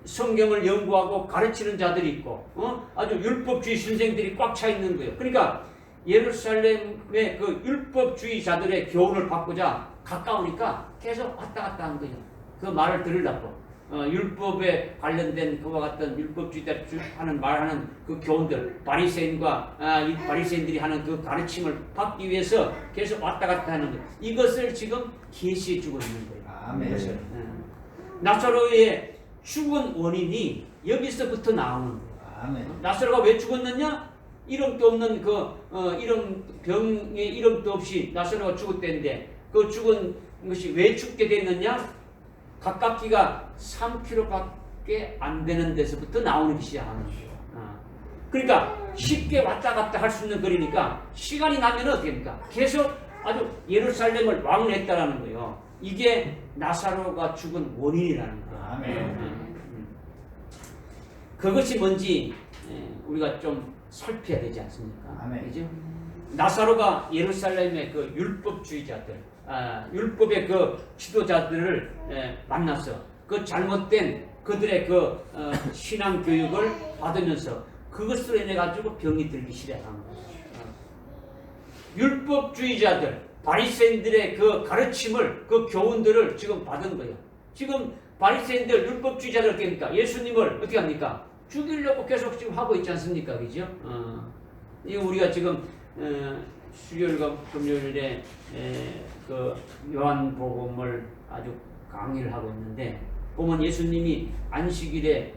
성경을 연구하고 가르치는 자들이 있고 아주 율법주의 선생들이 꽉 차 있는 거예요. 그러니까 예루살렘의 그 율법주의자들의 교훈을 받고자 가까우니까 계속 왔다 갔다 하는 거죠. 그 말을 들으려고 율법에 관련된 그와 같은 율법주의자 하는 말하는 그 교훈들 바리새인과 이 바리새인들이 하는 그 가르침을 받기 위해서 계속 왔다 갔다 하는 거예요. 이것을 지금 계시해 주고 있는 거예요. 아멘. 나사로의 죽은 원인이 여기서부터 나오는 거예요. 아멘. 나사로가 왜 죽었느냐? 이름도 없는 이름 병의 이름도 없이 나사로가 죽었대는데 그 죽은 것이 왜 죽게 됐느냐? 가깝기가 3km밖에 안 되는 데서부터 나오는 것이 시작하는 거예요. 그러니까 쉽게 왔다 갔다 할 수 있는 거리니까 시간이 나면 어떻게 됩니까? 계속 아주 예루살렘을 왕래했다라는 거예요. 이게 나사로가 죽은 원인이라는 거예요. 아멘. 그것이 뭔지 우리가 좀 살펴야 되지 않습니까? 아멘. 그죠? 나사로가 예루살렘의 그 율법주의자들, 율법의 그 지도자들을 만나서 그 잘못된 그들의 그 신앙 교육을 받으면서 그것으로 인해 가지고 병이 들기 시작한 거예요. 율법주의자들, 바리새인들의 그 가르침을 그 교훈들을 지금 받은 거예요. 지금 바리새인들 율법주의자들 어떻게 합니까? 예수님을 어떻게 합니까? 죽이려고 계속 지금 하고 있지 않습니까? 그죠? 이거 우리가 지금 수요일과 금요일에 그 요한복음을 아주 강의를 하고 있는데 보면 예수님이 안식일에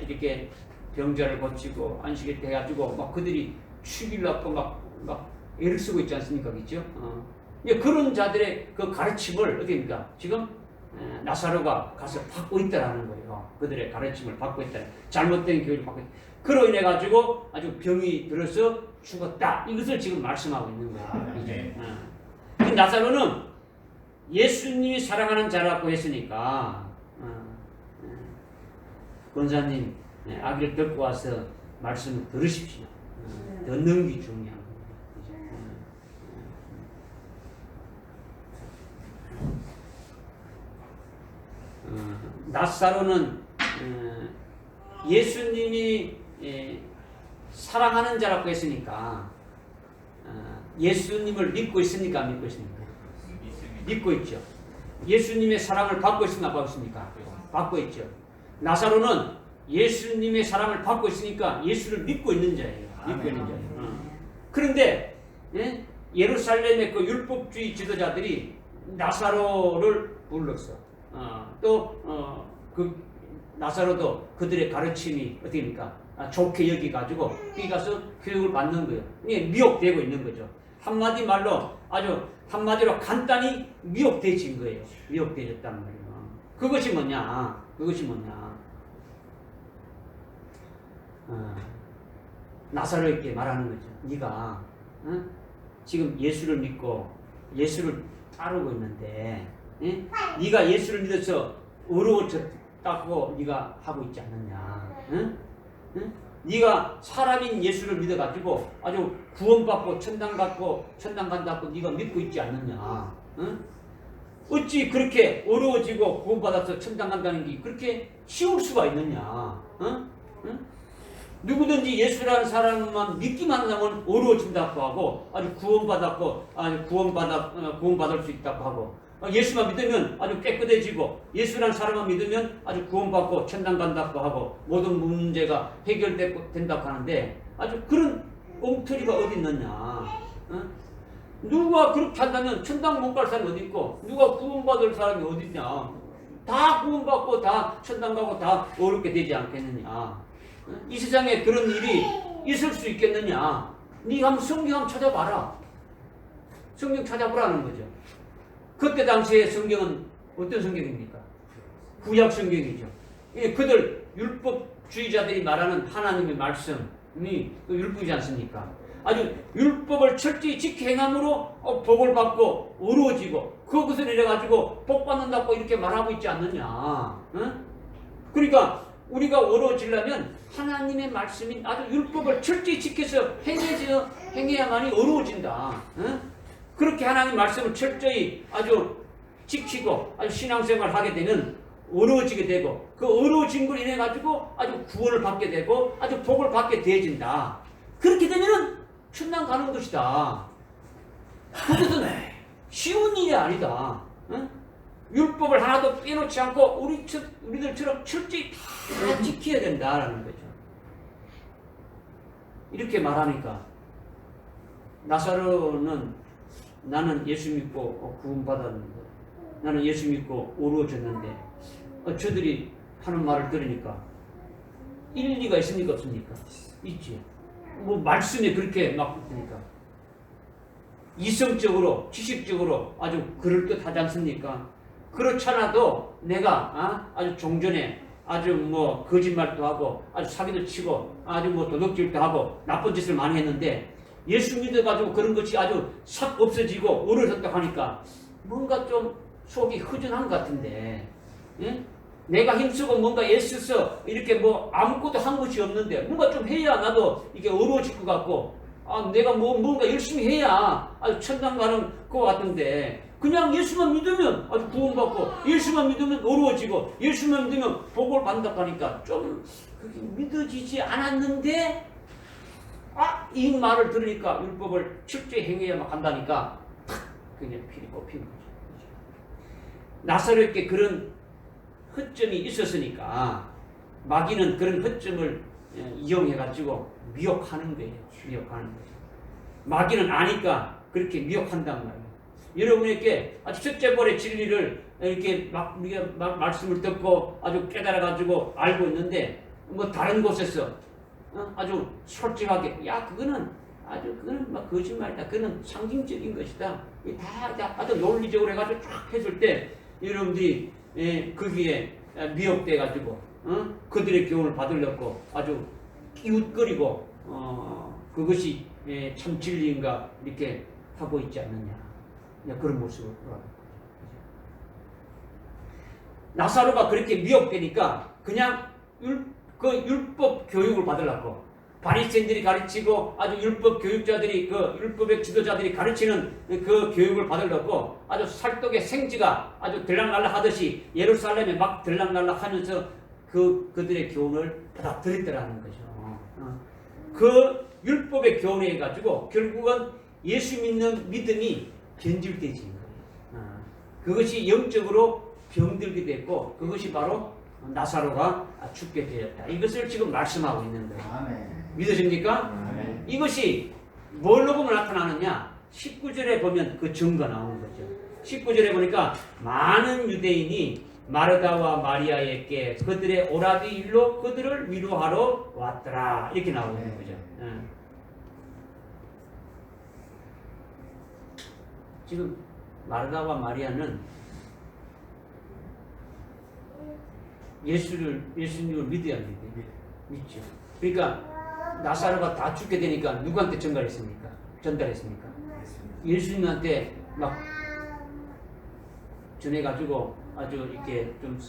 이렇게 병자를 고치고 안식일 때 해가지고 막 그들이 죽이려고 막 애를 쓰고 있지 않습니까? 그렇죠? 이제 그런 자들의 그 가르침을 어떻게입니까? 지금 나사로가 가서 받고 있다라는 거예요. 그들의 가르침을 받고 있다. 잘못된 교육을 받고 있다. 그로 인해 가지고 아주 병이 들어서 죽었다. 이것을 지금 말씀하고 있는 거예요. 이제. 나사로는 예수님이 사랑하는 자라고 했으니까 권사님 아기를 데리고 와서 말씀을 들으십시오. 듣는 게 중요한 겁니다. 나사로는 예수님이 사랑하는 자라고 했으니까 예수님을 믿고 있습니까? 안 믿고 있습니까? 믿고 있죠. 예수님의 사랑을 받고 있습니까? 받고 있습니까? 받고 있죠. 나사로는 예수님의 사랑을 받고 있으니까 예수를 믿고 있는 자예요. 믿고 있는 자예요. 그런데 예루살렘의 그 율법주의 지도자들이 나사로를 불렀어. 그 나사로도 그들의 가르침이 어떻게입니까? 좋게 여기가지고 거기 가서 교육을 받는 거예요. 이게 미혹되고 있는 거죠. 한마디 말로 아주 한마디로 간단히 미혹되진 거예요. 미혹되졌단 말이에요. 그것이 뭐냐? 그것이 뭐냐? 나사로에게 말하는 거죠. 네가 지금 예수를 믿고 예수를 따르고 있는데 네가 예수를 믿어서 어려워졌다고 네가 하고 있지 않느냐? 네가 사람인 예수를 믿어가지고 아주 구원받고 천당 간다고 네가 믿고 있지 않느냐? 어찌 그렇게 어려워지고 구원받아서 천당 간다는 게 그렇게 쉬울 수가 있느냐? 누구든지 예수라는 사람만 믿기만 하면 어려워진다고 하고 아주 구원받았고 아주 구원받을 수 있다고 하고 예수만 믿으면 아주 깨끗해지고 예수라는 사람만 믿으면 아주 구원받고 천당 간다고 하고 모든 문제가 해결된다고 하는데 아주 그런 엉터리가 어디 있느냐? 누가 그렇게 한다면 천당 못 갈 사람이 어디 있고 누가 구원받을 사람이 어디 있냐? 다 구원받고 다 천당 가고 다 어렵게 되지 않겠느냐? 이 세상에 그런 일이 있을 수 있겠느냐? 네가 한번 성경 한번 찾아봐라. 성경 찾아보라는 거죠. 그때 당시에 성경은 어떤 성경입니까? 구약 성경이죠. 그들 율법주의자들이 말하는 하나님의 말씀이 율법이지 않습니까? 아주 율법을 철저히 지켜 행함으로 복을 받고 어려워지고 그것을 이래가지고 복 받는다고 이렇게 말하고 있지 않느냐? 그러니까 우리가 어려워지려면 하나님의 말씀인 아주 율법을 철저히 지켜서 행해야만이 어려워진다. 그렇게 하나님 말씀을 철저히 아주 지키고 아주 신앙생활을 하게 되면 어려워지게 되고 그 어려워진 걸 인해 가지고 아주 구원을 받게 되고 아주 복을 받게 되어진다. 그렇게 되면은 천당 가는 것이다. 그것은 쉬운 일이 아니다. 율법을 하나도 빼놓지 않고 우리들처럼 철저히 다 지켜야 된다라는 거죠. 이렇게 말하니까 나사로는 나는 예수 믿고 구원받았는데 나는 예수 믿고 어려워졌는데 저들이 하는 말을 들으니까 일리가 있습니까? 없습니까? 있지. 뭐 말씀이 그렇게 막 있으니까 이성적으로 지식적으로 아주 그럴듯하지 않습니까? 그렇잖아도 내가 아주 종전에 아주 뭐 거짓말도 하고 아주 사기도 치고 아주 뭐 도둑질도 하고 나쁜 짓을 많이 했는데 예수 믿어가지고 그런 것이 아주 싹 없어지고 어려졌다고 하니까 뭔가 좀 속이 허전한 것 같은데 내가 힘쓰고 뭔가 애써서 이렇게 뭐 아무것도 한 것이 없는데 뭔가 좀 해야 나도 이게 어려워질 것 같고 내가 뭔가 열심히 해야 아주 천당 가는 것 같은데 그냥 예수만 믿으면 아주 구원받고 예수만 믿으면 어려워지고 예수만 믿으면 복을 받는다고 하니까 좀 그게 믿어지지 않았는데 이 말을 들으니까 율법을 철저히 행해야만 한다니까 탁 그냥 필이 뽑히는 거죠. 나사로에게 그런 허점이 있었으니까 마귀는 그런 허점을 이용해가지고 미혹하는 거예요. 미혹하는 거죠. 마귀는 아니까 그렇게 미혹한단 말이에요. 여러분에게 아주 첫째 번의 진리를 이렇게 우리가 말씀을 듣고 아주 깨달아가지고 알고 있는데 뭐 다른 곳에서 아주 솔직하게 그거는 아주 그거는 막 거짓말이다. 그거는 상징적인 것이다. 다 아주 논리적으로 해가지고 쫙 했을 때 여러분들이 거기에 미혹돼 가지고 그들의 교훈을 받으려고 아주 기웃거리고 그것이 참 진리인가 이렇게 하고 있지 않느냐. 그런 모습을 보라는 거죠. 나사로가 그렇게 미혹되니까 그냥 율법 교육을 받으려고 바리새인들이 가르치고 아주 율법 교육자들이 그 율법의 지도자들이 가르치는 그 교육을 받으려고 아주 살독의 생쥐가 아주 들락날락 하듯이 예루살렘에 막 들락날락 하면서 그들의 교훈을 받아들였더라는 거죠. 그 율법의 교훈에 해가지고 결국은 예수 믿는 믿음이 변질되진 거예요. 그것이 영적으로 병들게 됐고 그것이 바로 나사로가 죽게 되었다. 이것을 지금 말씀하고 있는 거예요. 아멘. 믿으십니까? 아멘. 이것이 뭘로 보면 나타나느냐? 19절에 보면 그 증거가 나오는 거죠. 19절에 보니까 많은 유대인이 마르다와 마리아에게 그들의 오라비 일로 그들을 위로하러 왔더라. 이렇게 나오고 있는 거죠. 지금 마르다와 마리아는 예수님을 믿어야 믿죠. 그러니까 나사로가 다 죽게 되니까 누구한테 전달했습니까? 예수님한테 막 전해가지고 아주 이렇게 좀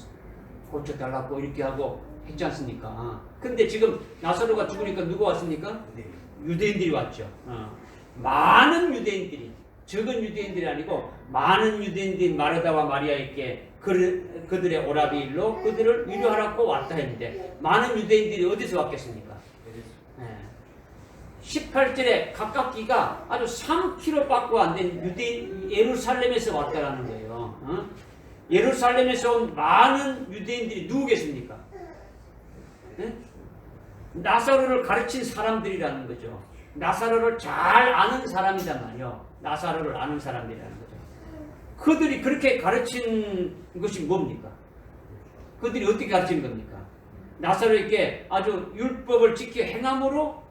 고쳐달라고 이렇게 하고 했지 않습니까? 근데 지금 나사로가 죽으니까 누가 왔습니까? 유대인들이 왔죠. 많은 유대인들이, 적은 유대인들이 아니고 많은 유대인들이 마르다와 마리아에게 그들의 오라비 일로 그들을 위로하라고 왔다 했는데 많은 유대인들이 어디서 왔겠습니까? 18절에 가깝기가 아주 3km밖에 안 된 유대인 예루살렘에서 왔다라는 거예요. 예루살렘에서 온 많은 유대인들이 누구겠습니까? 나사로를 가르친 사람들이라는 거죠. 나사로를 잘 아는 사람이란 말이요. 나사로를 아는 사람들이라는 거죠. 그들이 그렇게 가르친 것이 뭡니까? 그들이 어떻게 가르친 겁니까? 나사로에게 아주 율법을 지켜 행함으로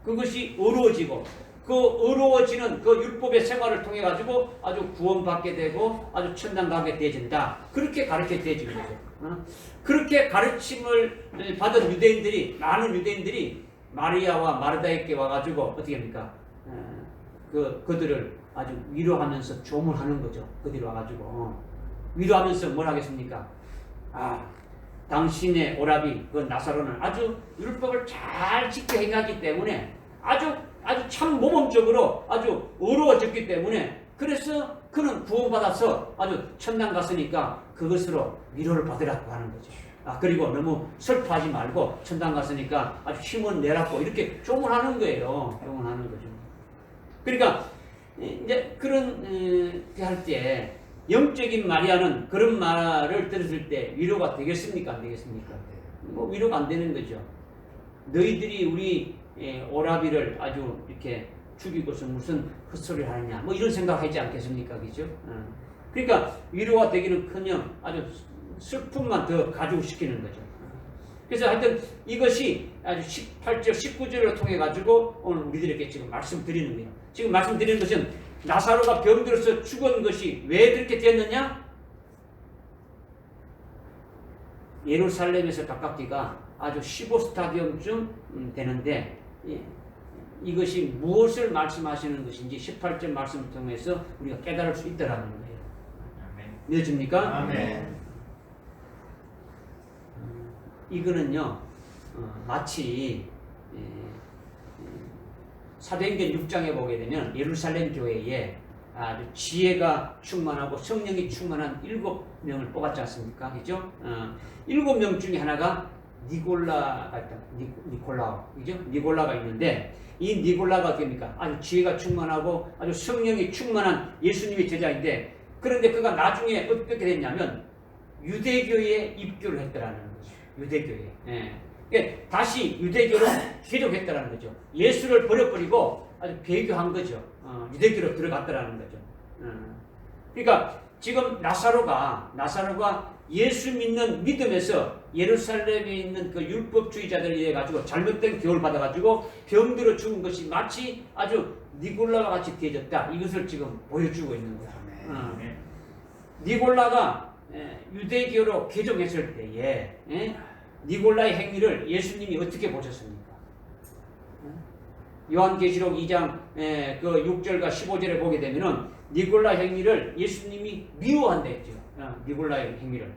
그것이 어려워지고 그 어려워지는 그 율법의 생활을 통해 가지고 아주 구원받게 되고 아주 천당 가게 되어진다. 그렇게 가르쳐 되어진 거죠. 그렇게 가르침을 받은 유대인들이 많은 유대인들이 마리아와 마르다에게 와가지고 어떻게 합니까? 그들을 아주 위로하면서 조문하는 거죠. 그들이 와가지고 위로하면서 뭘 하겠습니까? 당신의 오라비 그 나사로는 아주 율법을 잘 지켜 행하기 때문에 아주 참 모범적으로 아주 어려워졌기 때문에 그래서 그는 구원받아서 아주 천당 갔으니까 그것으로 위로를 받으라고 하는 거죠. 그리고 너무 슬퍼하지 말고 천당 갔으니까 아주 힘을 내라고 이렇게 조문하는 거예요. 조문하는 거죠. 그러니까 이제 그런 할 때 영적인 마리아는 그런 말을 들었을 때 위로가 되겠습니까? 안 되겠습니까? 뭐 위로가 안 되는 거죠. 너희들이 우리 오라비를 아주 이렇게 죽이고서 무슨 헛소리를 하느냐 뭐 이런 생각하지 않겠습니까? 그죠? 그러니까 위로가 되기는커녕 아주 슬픔만 더 가중시키는 거죠. 그래서 하여튼 이것이 아주 18절, 19절을 통해 가지고 오늘 우리들에게 지금 말씀드리는 거예요. 지금 말씀드리는 것은 나사로가 병들어서 죽은 것이 왜 그렇게 되었느냐? 예루살렘에서 가깝기가 아주 15스타디움쯤 되는데 이것이 무엇을 말씀하시는 것인지 18절 말씀을 통해서 우리가 깨달을 수 있다라는 거예요. 믿어집니까? 아멘. 이거는요 마치 사도행전 6장에 보게 되면 예루살렘 교회에 아주 지혜가 충만하고 성령이 충만한 7명을 뽑았지 않습니까? 그죠? 7명 중에 하나가 니골라가 있다. 니콜라오. 그죠? 니골라가 있는데 이 니골라가 어떻습니까? 아주 지혜가 충만하고 아주 성령이 충만한 예수님의 제자인데 그런데 그가 나중에 어떻게 됐냐면 유대교에 입교를 했더라는 거죠. 유대교에. 예. 다시 유대교로 귀족했다는 거죠. 예수를 버려버리고 아주 배교한 거죠. 유대교로 들어갔다는 거죠. 그러니까 지금 나사로가 예수 믿는 믿음에서 예루살렘에 있는 그 율법주의자들에 의해 가지고 잘못된 교훈을 받아가지고 병들어 죽은 것이 마치 아주 니골라와 같이 되어졌다. 이것을 지금 보여주고 있는 거야. 니골라가 유대교로 개종했을 때에 니골라의 행위를 예수님이 어떻게 보셨습니까? 요한계시록 2장 그 6절과 15절에 보게 되면은 니골라 행위를 예수님이 미워한다 했죠. 니골라의 행위를.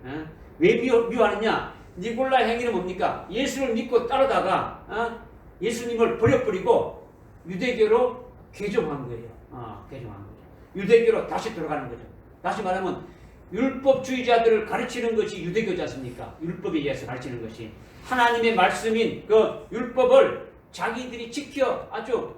왜 미워하느냐? 니골라 행위는 뭡니까? 예수를 믿고 따르다가 예수님을 버려버리고 유대교로 개종한 거예요. 개종한 거죠. 유대교로 다시 들어가는 거죠. 다시 말하면 율법주의자들을 가르치는 것이 유대교지 않습니까? 율법에 의해서 가르치는 것이 하나님의 말씀인 그 율법을 자기들이 지켜 아주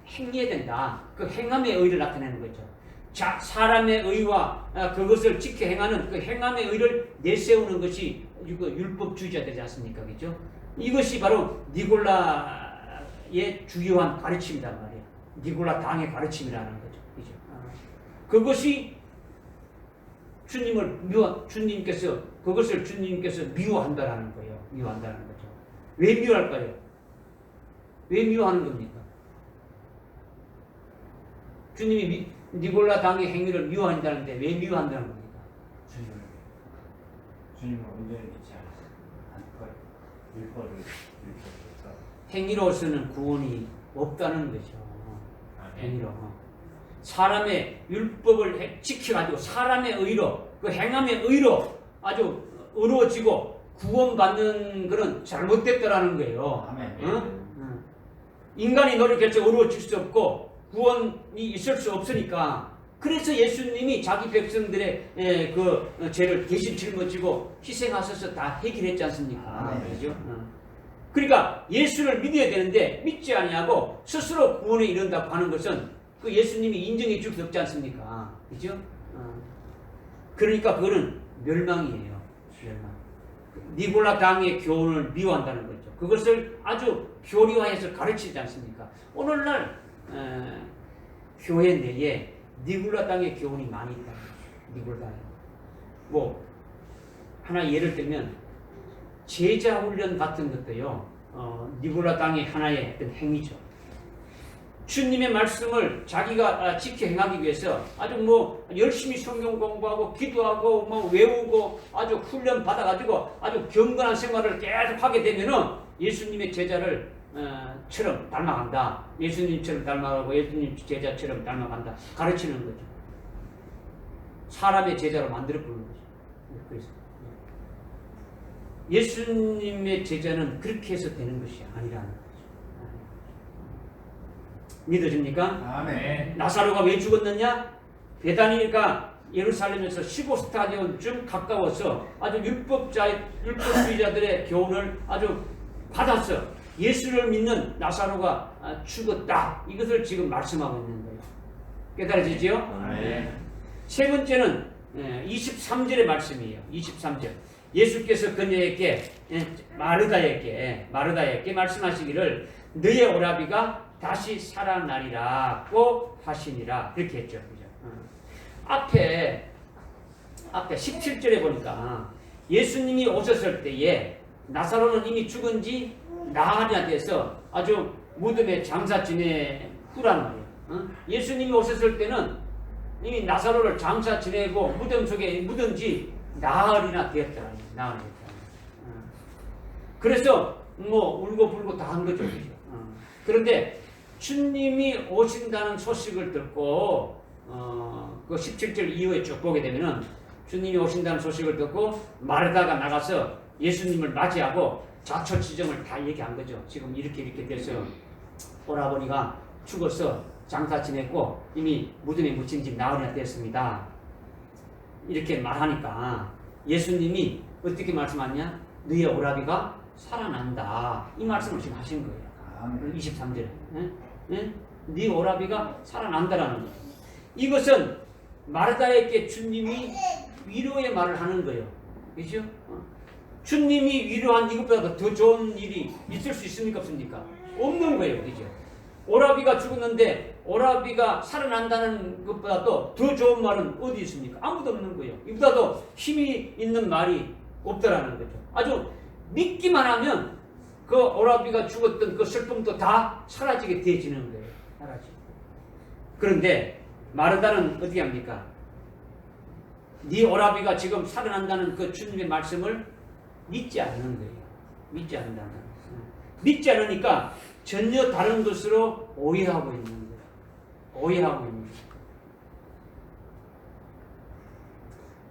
행해야 된다. 그 행함의 의를 나타내는 거죠. 자, 사람의 의와 그것을 지켜 행하는 그 행함의 의를 내세우는 것이 그 율법주의자들이지 않습니까? 그죠? 이것이 바로 니골라의 주요한 가르침이란 말이에요. 니골라 당의 가르침이라는 거죠. 그죠? 그것이 그것을 주님께서 미워한다라는 거예요. 미워한다는 거죠. 왜 미워할까요? 왜 미워하는 겁니까? 주님이 니골라 당의 행위를 미워한다는데 왜 미워한다는 겁니까? 주님을 온전히 믿지 않고 행위로서는 구원이 없다는 거죠. 행위로. 사람의 율법을 지켜가지고 사람의 의로 그 행함의 의로 아주 어려워지고 구원받는 그런 잘못됐다라는 거예요. 인간이 노력해서 어려워질 수 없고 구원이 있을 수 없으니까 그래서 예수님이 자기 백성들의 그 죄를 대신 짊어지고 희생하셔서 다 해결했지 않습니까? 그렇죠? 그러니까 예수를 믿어야 되는데 믿지 아니하고 스스로 구원에 이른다고 하는 것은 그 예수님이 인정해 줄 수 없지 않습니까? 그죠? 그러니까 그거는 멸망이에요. 멸망. 니골라 당의 교훈을 미워한다는 거죠. 그것을 아주 교리화해서 가르치지 않습니까? 오늘날 교회 내에 니골라 당의 교훈이 많이 있다. 니골라. 뭐 하나 예를 들면 제자 훈련 같은 것도요. 니골라 당의 하나의 어떤 행위죠. 주님의 말씀을 자기가 지켜 행하기 위해서 아주 뭐 열심히 성경 공부하고 기도하고 뭐 외우고 아주 훈련 받아가지고 아주 경건한 생활을 계속 하게 되면은 예수님의 제자를 처럼 닮아간다. 예수님처럼 닮아가고 예수님 제자처럼 닮아간다. 가르치는 거죠. 사람의 제자로 만들어 보는 거죠. 그래서 예수님의 제자는 그렇게 해서 되는 것이 아니라는 거죠. 믿어집니까? 아멘. 나사로가 왜 죽었느냐? 베다니가 예루살렘에서 15스타디온쯤 가까워서 아주 율법주의자들의 교훈을 아주 받았어. 예수를 믿는 나사로가 죽었다. 이것을 지금 말씀하고 있는 거예요. 깨달아지지요? 아멘. 세 번째는 23절의 말씀이에요. 23절. 예수께서 그녀에게 마르다에게 말씀하시기를 너의 오라비가 다시 살아나리라고 하시니라. 그렇게 했죠. 그죠? 앞에 17절에 보니까 예수님이 오셨을 때에 나사로는 이미 죽은 지 나흘이나 돼서 아주 무덤에 장사 지내 후란 말이에요. 예수님이 오셨을 때는 이미 나사로를 장사 지내고 무덤 속에 묻은 지 나흘이나 되었다. 나흘 됐다. 그래서 뭐 울고 불고 다 한 거죠. 그죠? 그런데 주님이 오신다는 소식을 듣고 그 17절 이후에 쭉 보게 되면은 주님이 오신다는 소식을 듣고 마르다가 나가서 예수님을 맞이하고 자초지정을 다 얘기한 거죠. 지금 이렇게 돼서 오라버니가 죽어서 장사 지냈고 이미 무덤에 묻힌 지 나흘이나 됐습니다. 이렇게 말하니까 예수님이 어떻게 말씀하냐? 너의 오라비가 살아난다. 이 말씀을 지금 하신 거예요. 23절에. 네 오라비가 살아난다라는 거예요. 이것은 마르다에게 주님이 위로의 말을 하는 거예요. 그렇죠? 주님이 위로한 이것보다 더 좋은 일이 있을 수 있습니까? 없습니까? 없는 거예요. 그렇죠? 오라비가 죽었는데 오라비가 살아난다는 것보다도 더 좋은 말은 어디 있습니까? 아무도 없는 거예요. 이보다도 힘이 있는 말이 없더라는 거죠. 아주 믿기만 하면 그 오라비가 죽었던 그 슬픔도 다 사라지게 되어지는 거예요. 사라지고. 그런데 마르다는 어떻게 합니까? 네 오라비가 지금 살아난다는 그 주님의 말씀을 믿지 않는 거예요. 믿지 않는다는 거예요. 믿지 않으니까 전혀 다른 것으로 오해하고 있는 거예요. 오해하고 있는 거예요.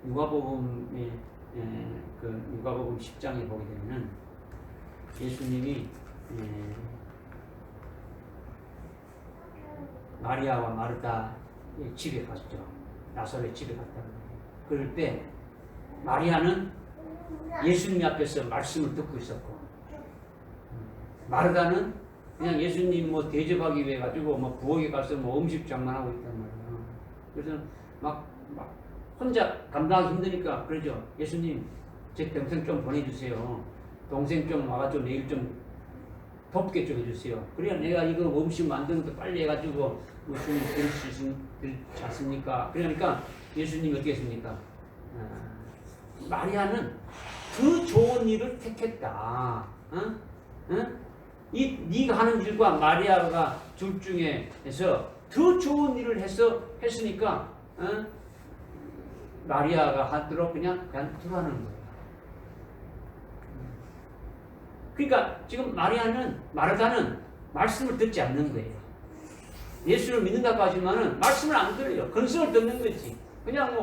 누가복음에 그 누가복음 10장에 보게 되면은 예수님이 마리아와 마르다의 집에 갔죠. 나사렛 집에 갔다는 거예요. 그럴 때 마리아는 예수님 앞에서 말씀을 듣고 있었고 마르다는 그냥 예수님 뭐 대접하기 위해 가지고 뭐 부엌에 가서 뭐 음식 장만하고 있단 말이에요. 그래서 막 혼자 감당하기 힘드니까 그러죠. 예수님 제 동생 좀 보내주세요. 동생 좀 와가지고 내일 좀 돕게 좀 해주세요. 그래야 내가 이거 음식 만드는 것도 빨리 해가지고 무슨 될 수 있지 않습니까? 그러니까 예수님이 어떻게 했습니까? 마리아는 그 좋은 일을 택했다. 이 네가 하는 일과 마리아가 둘 중에서 더 좋은 일을 했으니까 마리아가 하도록 그냥 두라는 거예요. 그러니까 지금 마르다는 말씀을 듣지 않는 거예요. 예수를 믿는다고 하지만은 말씀을 안 들어요. 건성을 듣는 거지. 그냥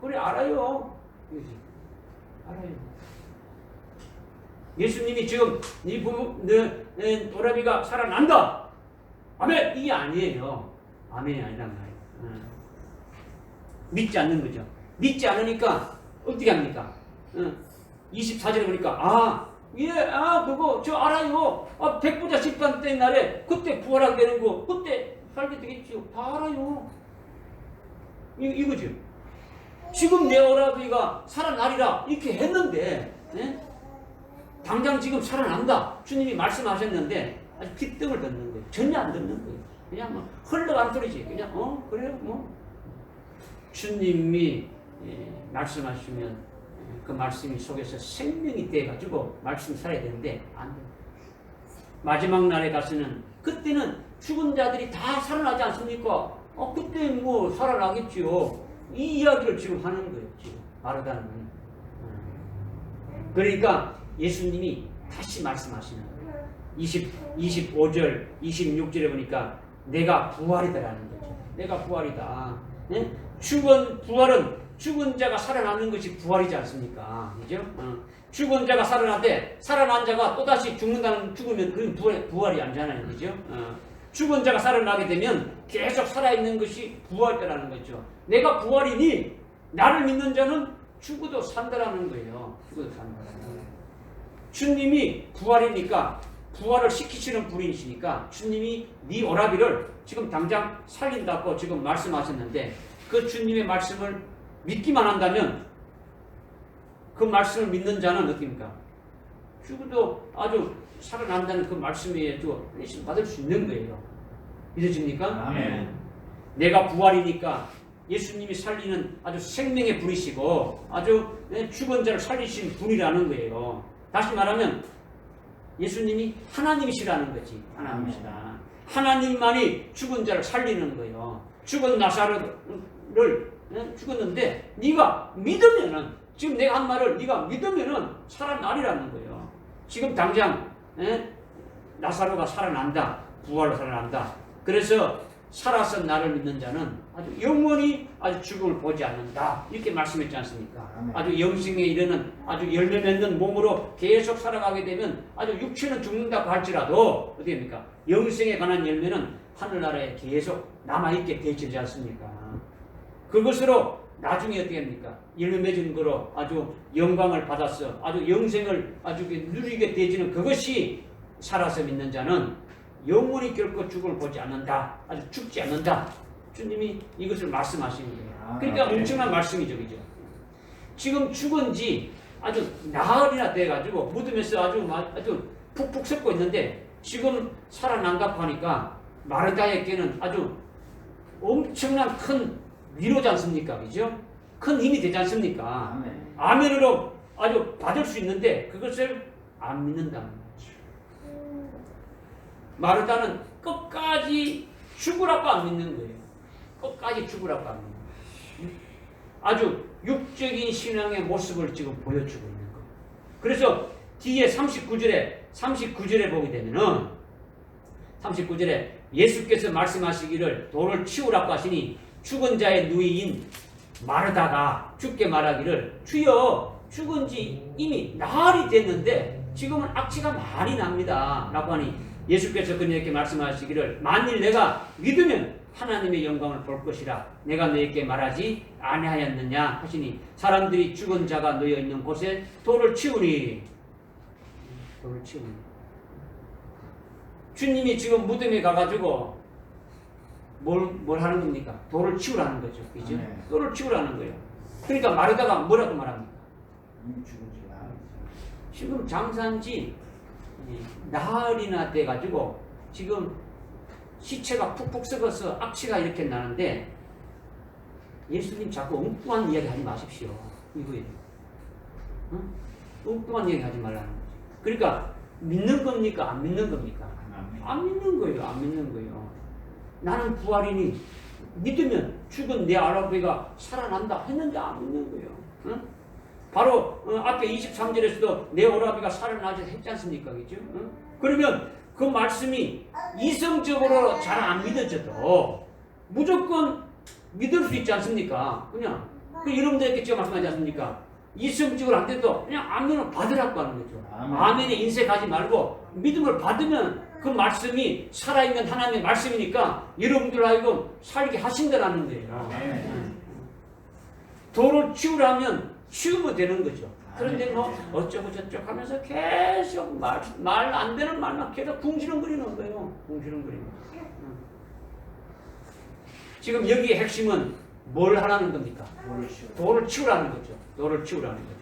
그래 알아요. 그러지. 알아요. 예수님이 지금 네 오라비가 살아난다. 아멘. 이게 아니에요. 아멘이 아니란 말이에요. 믿지 않는 거죠. 믿지 않으니까 어떻게 합니까? 24절에 보니까 그거 저 알아요. 백부자 집단 때 날에 그때 부활하게 되는 거 그때 살게 되겠지요. 다 알아요. 이거죠. 지금 내 오라비가 살아나리라 이렇게 했는데 당장 지금 살아난다. 주님이 말씀하셨는데 아주 귓등을 듣는 거예요. 전혀 안 듣는 거예요. 그냥 뭐 흘러가는 소리지. 그냥 그래요 뭐. 주님이 말씀하시면 그 말씀이 속에서 생명이 돼가지고 말씀이 살아야 되는데 안 돼요. 마지막 날에 가서는 그때는 죽은 자들이 다 살아나지 않습니까? 그때 뭐 살아나겠지요. 이 이야기를 지금 하는 거예요. 지금 마르다는. 그러니까 예수님이 다시 말씀하시는 거예요. 25절, 26절에 보니까 내가 부활이다라는 거죠. 내가 부활이다. 네? 부활은 죽은 자가 살아나는 것이 부활이지 않습니까? 그죠? 죽은 자가 살아나되 살아난 자가 또다시 죽으면 그건 부활이 아니잖아요. 그죠? 죽은 자가 살아나게 되면 계속 살아있는 것이 부활이라는 거죠. 내가 부활이니 나를 믿는 자는 죽어도 산다라는 거예요. 죽어도 산다라는 거예요. 주님이 부활이니까 부활을 시키시는 분이시니까 주님이 네 오라비를 지금 당장 살린다고 지금 말씀하셨는데 그 주님의 말씀을 믿기만 한다면 그 말씀을 믿는 자는 어떻습니까? 죽어도 아주 살아난다는 그 말씀에 받을 수 있는 거예요. 믿어집니까? 아멘. 내가 부활이니까 예수님이 살리는 아주 생명의 분이시고 아주 죽은 자를 살리신 분이라는 거예요. 다시 말하면 예수님이 하나님이시라는 거지. 하나님이시다. 하나님만이 죽은 자를 살리는 거예요. 죽은 나사로를 죽었는데 네가 믿으면은 지금 내가 한 말을 네가 믿으면은 살아나리라는 거예요. 지금 당장 나사로가 살아난다. 부활로 살아난다. 그래서 살아서 나를 믿는 자는 아주 영원히 아주 죽음을 보지 않는다. 이렇게 말씀했지 않습니까? 아주 영생에 이르는 아주 열매 맺는 몸으로 계속 살아가게 되면 아주 육체는 죽는다고 할지라도 어떻게 됩니까? 영생에 관한 열매는 하늘나라에 계속 남아있게 되지 않습니까? 그것으로 나중에 어떻게 합니까? 열매 맺은 거로 아주 영광을 받았어. 아주 영생을 아주 누리게 되지는 그것이 살아서 믿는 자는 영원히 결코 죽음을 보지 않는다. 아주 죽지 않는다. 주님이 이것을 말씀하시는 거예요. 그러니까 엄청난 말씀이죠. 그죠? 지금 죽은 지 아주 나흘이나 돼가지고 무덤에서 아주 푹푹 썩고 있는데 지금 살아난다고 하니까 마르다에게는 아주 엄청난 큰 위로지 않습니까? 그죠? 큰 힘이 되지 않습니까? 아멘. 아멘으로 아주 받을 수 있는데 그것을 안 믿는다는 거죠. 마르다는 끝까지 죽으라고 안 믿는 거예요. 끝까지 죽으라고 안 믿는 거예요. 아주 육적인 신앙의 모습을 지금 보여주고 있는 거예요. 그래서 뒤에 39절에 보게 되면은 39절에 예수께서 말씀하시기를 돌을 치우라고 하시니 죽은 자의 누이인 마르다가 죽게 말하기를 주여 죽은 지 이미 나흘이 됐는데 지금은 악취가 많이 납니다 라고 하니 예수께서 그녀에게 말씀하시기를 만일 내가 믿으면 하나님의 영광을 볼 것이라 내가 너에게 말하지 아니하였느냐 하시니 사람들이 죽은 자가 놓여 있는 곳에 돌을 치우니 주님이 지금 무덤에 가가지고 뭘 하는 겁니까? 돌을 치우라는 거죠. 그죠? 네. 돌을 치우라는 거예요. 그러니까 마르다가 뭐라고 말합니까? 죽은 지 나흘. 지금 장사한 지 나흘이나 돼가지고 지금 시체가 푹푹 썩어서 악취가 이렇게 나는데 예수님 자꾸 엉뚱한 이야기 하지 마십시오. 이거예요. 응? 엉뚱한 이야기 하지 말라는 거죠. 그러니까 믿는 겁니까? 안 믿는 겁니까? 안 믿는 거예요. 안 믿는 거예요. 나는 부활이니 믿으면 죽은 내 아버지가 살아난다 했는데 안 믿는 거예요. 응? 바로 앞에 23절에서도 내 오라비가 살아나지 했지 않습니까? 그죠? 응? 그러면 그 말씀이 이성적으로 잘 안 믿어져도 무조건 믿을 수 있지 않습니까? 그냥 여러분들께 제가 말씀하지 않습니까? 이성적으로 안 돼도 그냥 아멘을 받으라고 하는 거죠. 아멘에 인색하지 말고 믿음을 받으면 그 말씀이 살아있는 하나님의 말씀이니까 여러분들 하여금 살게 하신다라는 거예요. 돌을 치우라면 치우면 되는 거죠. 그런데 뭐 어쩌고 저쩌고 하면서 계속 말 안 되는 말만 계속 궁시렁거리는 거예요. 궁시렁거리는 거예요. 지금 여기의 핵심은 뭘 하라는 겁니까? 돌을 치우라는 거죠. 돌을 치우라는 거죠.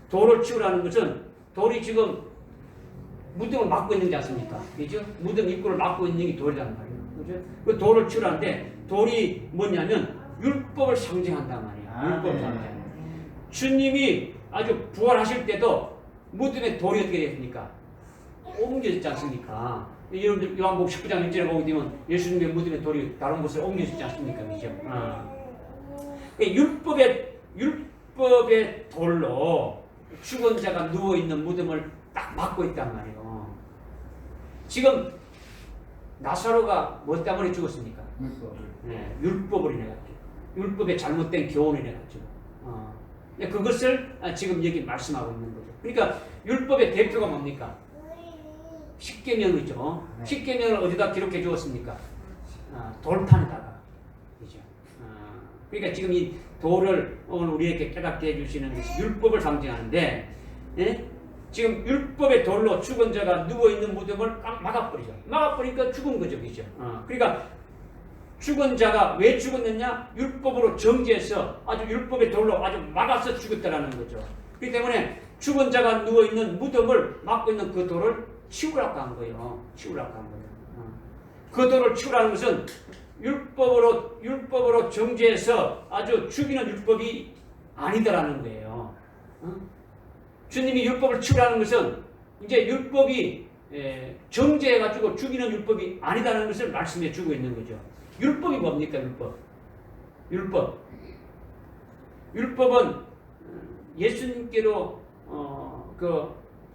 돌을 치우라는 것은 돌이 지금 무덤을 막고 있는 게 않습니까? 그죠? 무덤 입구를 막고 있는 게 돌이란 말이에요. 그죠? 그 돌을 치우라는데 돌이 뭐냐면 율법을 상징한단 말이에요. 율법을 상징. 주님이 아주 부활하실 때도 무덤에 돌이 어떻게 됐습니까? 옮겨졌지 않습니까? 여러분들 요한복음 19장 1절에 보게 되면 예수님의 무덤에 돌이 다른 곳에 옮겨졌지 않습니까? 그죠? 율법의 돌로 죽은 자가 누워있는 무덤을 딱 막고 있단 말이에요. 지금 나사로가 뭐 때문에 죽었습니까? 율법을 인해가지고 율법의 잘못된 교훈을 인해가지고 그것을 지금 여기 말씀하고 있는 거죠. 그러니까 율법의 대표가 뭡니까? 십계명이죠. 십계명을 어디다 기록해 주었습니까? 돌판에다가. 그죠? 그러니까 지금 이 돌을 오늘 우리에게 깨닫게 해주시는 것이 율법을 상징하는데, 예? 지금 율법의 돌로 죽은 자가 누워있는 무덤을 꽉 막아버리죠. 막아버리니까 죽은 거죠. 그죠? 그러니까 죽은 자가 왜 죽었느냐? 율법으로 정죄해서 아주 율법의 돌로 아주 막아서 죽었다라는 거죠. 그렇기 때문에 죽은 자가 누워있는 무덤을 막고 있는 그 돌을 치우라고 한 거예요. 치우라고 한 거예요. 그 돌을 치우라는 것은 율법으로 정죄해서 아주 죽이는 율법이 아니다라는 거예요. 주님이 율법을 치우라는 것은 이제 율법이 정죄해가지고 죽이는 율법이 아니다라는 것을 말씀해 주고 있는 거죠. 율법이 뭡니까? 율법은 예수님께로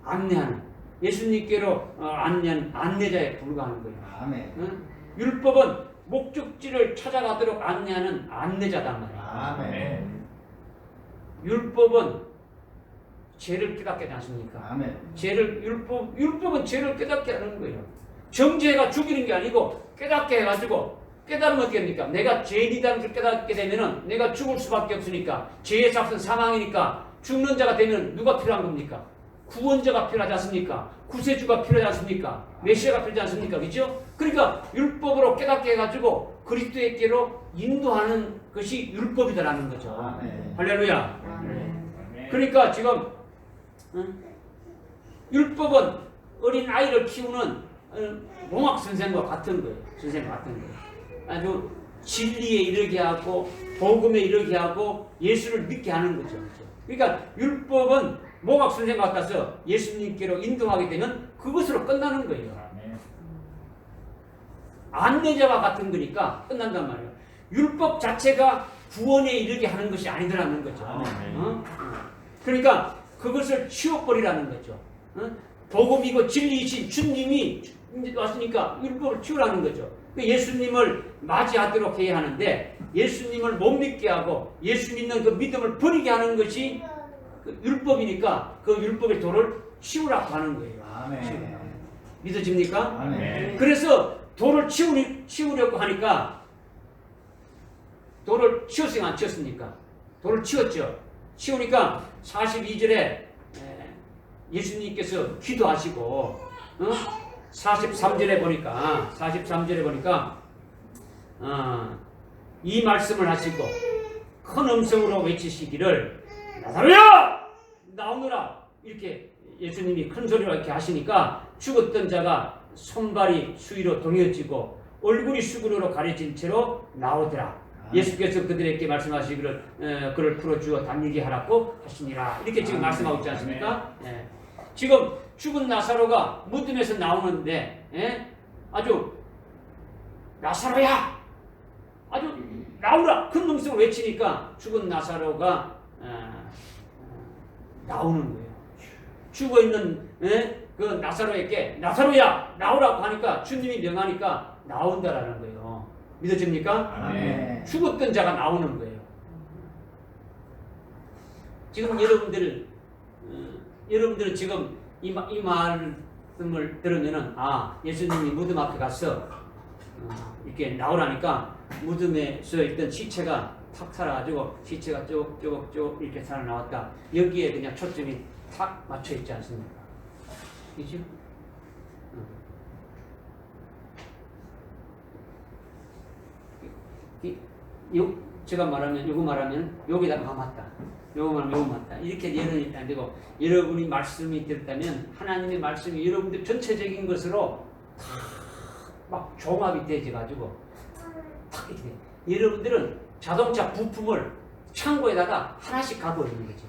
안내하는 예수님께로 안내하는 안내자에 불과하는 거예요. 아멘. 율법은 목적지를 찾아가도록 안내하는 안내자단 말이에요. 아멘. 율법은 죄를 깨닫게 하지 않습니까? 아멘. 율법은 죄를 깨닫게 하는 거예요. 정죄가 죽이는 게 아니고 깨닫게 해가지고 깨달으면 어떻게 됩니까? 내가 죄인이라는 걸 깨닫게 되면은 내가 죽을 수밖에 없으니까 죄의 삭은 사망이니까 죽는 자가 되면 누가 필요한 겁니까? 구원자가 필요하지 않습니까? 구세주가 필요하지 않습니까? 메시아가 필요하지 않습니까? 그렇죠? 그러니까 율법으로 깨닫게 해가지고 그리스도에게로 인도하는 것이 율법이다라는 거죠. 아멘. 할렐루야. 아멘. 그러니까 지금 율법은 어린 아이를 키우는 몽학 선생과 같은 거예요. 선생과 같은 거예요. 아주 진리에 이르게 하고 복음에 이르게 하고 예수를 믿게 하는 거죠. 그러니까 율법은 몽학 선생 같아서 예수님께로 인도하게 되면 그것으로 끝나는 거예요. 아멘. 안내자와 같은 거니까 끝난단 말이에요. 율법 자체가 구원에 이르게 하는 것이 아니더라는 거죠. 어? 그러니까 그것을 치워버리라는 거죠. 어? 복음이고 진리이신 주님이 왔으니까 율법을 치우라는 거죠. 예수님을 맞이하도록 해야 하는데 예수님을 못 믿게 하고 예수 믿는 그 믿음을 버리게 하는 것이 그 율법이니까 그 율법의 도를 치우라고 하는 거예요. 아멘. 믿어집니까? 아멘. 그래서 도를 치우려고 하니까 도를 치웠으면 안 치웠습니까? 도를 치웠죠. 치우니까 42절에 예수님께서 기도하시고 43절에 보니까 이 말씀을 하시고 큰 음성으로 외치시기를 나사로야 나오너라 이렇게 예수님이 큰 소리로 이렇게 하시니까 죽었던 자가 손발이 수위로 동여지고 얼굴이 수그러로 가려진 채로 나오더라. 예수께서 그들에게 말씀하시기를 그를 풀어주어 담리게 하라고 하시니라. 이렇게 지금 말씀하고 있지 않습니까? 예. 지금 죽은 나사로가 무덤에서 나오는데 아주 나사로야! 아주 나오라! 큰 음성을 외치니까 죽은 나사로가 나오는 거예요. 죽어있는 그 나사로에게 나사로야! 나오라고 하니까 주님이 명하니까 나온다라는 거예요. 믿어집니까? 아멘. 죽었던 자가 나오는 거예요. 지금 여러분들은 지금 이 말씀을 들으면은 예수님이 무덤 앞에 가서 이렇게 나오라니까 무덤에서 있던 시체가 탁 살아가지고 시체가 쭉 이렇게 살아나왔다. 여기에 그냥 초점이 탁 맞춰 있지 않습니까? 그죠? 제가 말하면 요거 말하면 여기다가 맞다. 요거 말하면 요거 맞다. 이렇게 예언이 안 되고 여러분이 말씀이 들었다면 하나님의 말씀이 여러분들 전체적인 것으로 막 종합이 되어 가지고 탁 이렇게 돼. 여러분들은 자동차 부품을 창고에다가 하나씩 갖고 있는 거죠.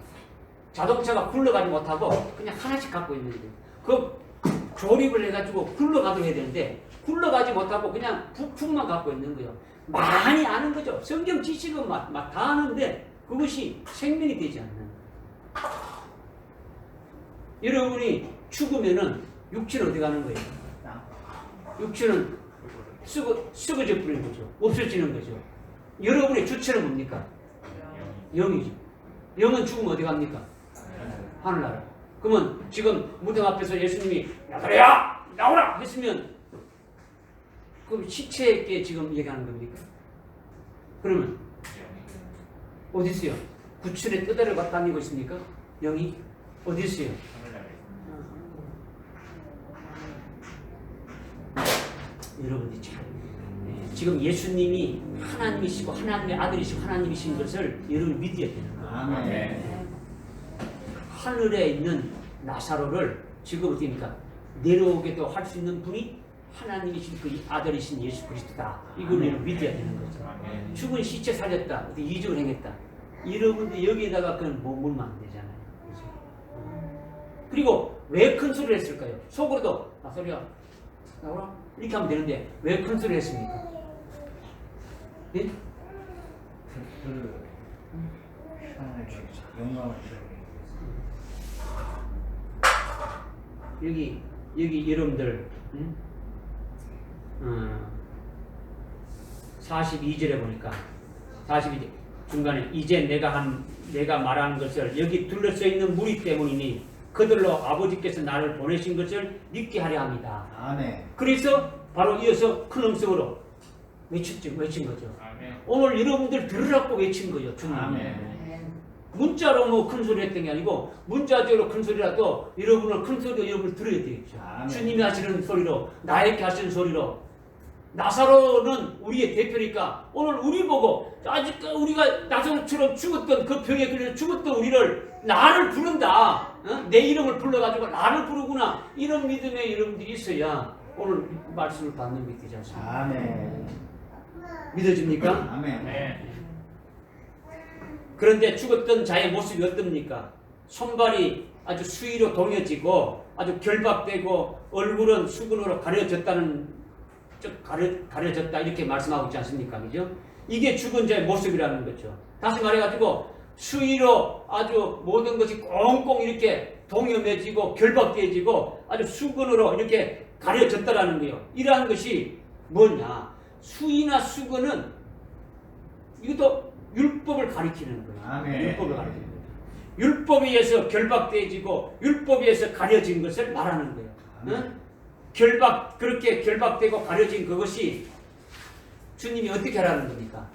자동차가 굴러가지 못하고 그냥 하나씩 갖고 있는 거죠. 그 조립을 해가지고 굴러가도록 해야 되는데 굴러가지 못하고 그냥 부품만 갖고 있는 거예요. 많이 아는 거죠. 성경 지식은 막 다 아는데 그것이 생명이 되지 않는. 여러분이 죽으면은 육체는 어디 가는 거예요? 육체는 썩어져 버리는 거죠. 없어지는 거죠. 여러분의 주체는 뭡니까? 영이죠. 영은 죽으면 어디 갑니까? 하늘나라. 그러면 지금 무덤 앞에서 예수님이 나사로야 나오라 했으면 그럼 시체에게 지금 얘기하는 겁니까? 그러면 어디 있어요? 구출에 뜯어려 다니고 있습니까? 영이 어디 있어요? 여러분들이 잘 지금 예수님이 하나님이시고 하나님의 아들이시고 하나님이신 것을 여러분이 믿어야 되는 거예요. 아멘. 하늘에 있는 나사로를 지금 어떻게니까 내려오게도 할 수 있는 분이 하나님이신 그 아들이신 예수 그리스도다. 이걸 우리는 믿어야 되는 거죠. 죽은 시체 살렸다. 어떻게 이적을 행했다. 여러분들 여기에다가 그냥 머물면 안 되잖아요. 그렇죠? 그리고 왜 큰 소리를 했을까요? 속으로도 나사로야 나오라 이렇게 하면 되는데 왜 큰 소리를 했습니까? 예? 하나님의 영광을 여기 여러분들 42절에 보니까 42절 중간에 이제 내가 말하는 것을 여기 둘러서 있는 무리 때문이니 그들로 아버지께서 나를 보내신 것을 믿게 하려 합니다. 아멘. 그래서 바로 이어서 큰 음성으로 외친 거죠. 아멘. 오늘 여러분들 들으라고 외친 거예요. 주님. 아멘. 문자로 뭐 큰 소리 했던 게 아니고 문자적으로 큰 소리라도 여러분을 큰 소리로 여러분을 들어야 되겠죠. 아멘. 주님이 하시는 소리로 나에게 하시는 소리로 나사로는 우리의 대표니까 오늘 우리 보고 아직 우리가 나사로처럼 죽었던 그 병에 걸려 죽었던 우리를 나를 부른다. 내 이름을 불러가지고 나를 부르구나. 이런 믿음의 여러분들이 있어야 오늘 말씀을 받는 믿기 되지 않습니까? 아멘. 믿어집니까? 아멘. 그런데 죽었던 자의 모습이 어떻습니까? 손발이 아주 수위로 동여지고 아주 결박되고 얼굴은 수건으로 가려졌다 이렇게 말씀하고 있지 않습니까? 그죠? 이게 죽은 자의 모습이라는 거죠. 다시 말해가지고 수위로 아주 모든 것이 꽁꽁 이렇게 동여매지고 결박되어지고 아주 수건으로 이렇게 가려졌다라는 거예요. 이러한 것이 뭐냐? 수위나 수건은 이것도 율법을 가리키는 거예요. 아멘. 율법을 가리키는 거예요. 율법에 의해서 결박되어지고 율법에 의해서 가려진 것을 말하는 거예요. 응? 그렇게 결박되고 가려진 그것이 주님이 어떻게 하라는 겁니까?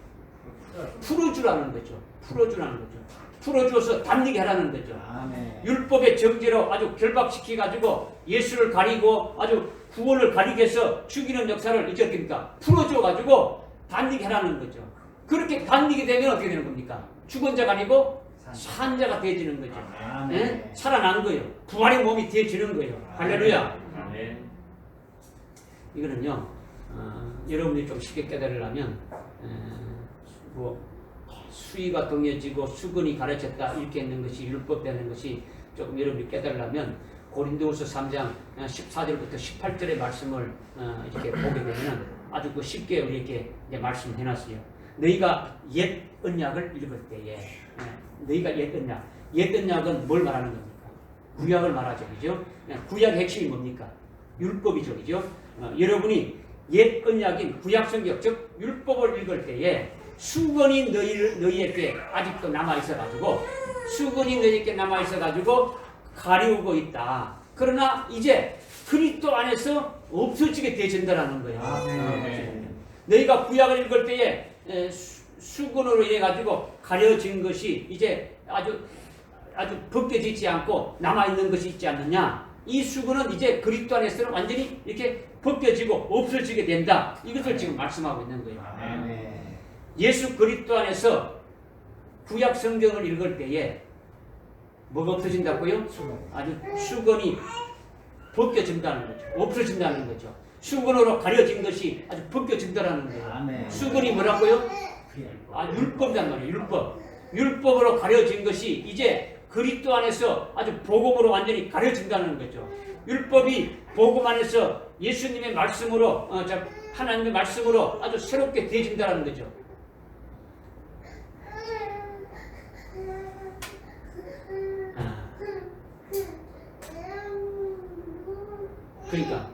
풀어주라는 거죠. 풀어주라는 거죠. 풀어주어서 담리게 하라는 거죠. 아멘. 율법의 정죄로 아주 결박시켜가지고 예수를 가리고 아주 구원을 가리게 해서 죽이는 역사를 이제 어떻습니까? 풀어줘가지고 담리게 하라는 거죠. 그렇게 담리게 되면 어떻게 되는 겁니까? 죽은 자가 아니고 산 자가 되어지는 거죠. 예? 살아난 거예요. 부활의 몸이 되어지는 거예요. 할렐루야. 이거는요, 여러분이 좀 쉽게 깨달으려면, 수위가 동여지고 수건이 가려졌다 이렇게 있는 것이 율법되는 것이 조금 여러분이 깨달으려면 고린도후서 3장 14절부터 18절의 말씀을 이렇게 보게 되면 아주 그 쉽게 우리에게 이제 말씀해 놨어요. 너희가 옛 언약을 읽을 때에 너희가 옛 언약은 뭘 말하는 겁니까? 구약을 말하죠, 그죠? 구약의 핵심이 뭡니까? 율법이죠, 그죠? 여러분이 옛 언약인 구약 성경 즉 율법을 읽을 때에 수건이 너희에게 아직도 남아있어가지고 가리우고 있다. 그러나 이제 그리스도 안에서 없어지게 되어진다는 거예요. 너희가 구약을 읽을 때에 수건으로 인해 가지고 가려진 것이 이제 아주 벗겨지지 않고 남아있는 것이 있지 않느냐. 이 수건은 이제 그리스도 안에서는 완전히 이렇게 벗겨지고 없어지게 된다. 이것을 지금 말씀하고 있는 거예요. 예수 그리스도 안에서 구약 성경을 읽을 때에 뭐가 없어진다고요? 아주 수건이 벗겨진다는 거죠. 없어진다는 거죠. 수건으로 가려진 것이 아주 벗겨진다는 거예요. 수건이 뭐라고요? 율법이란 말이에요. 율법으로 가려진 것이 이제 그리스도 안에서 아주 복음으로 완전히 가려진다는 거죠. 율법이 복음 안에서 예수님의 말씀으로 하나님의 말씀으로 아주 새롭게 되어진다는 거죠. 그러니까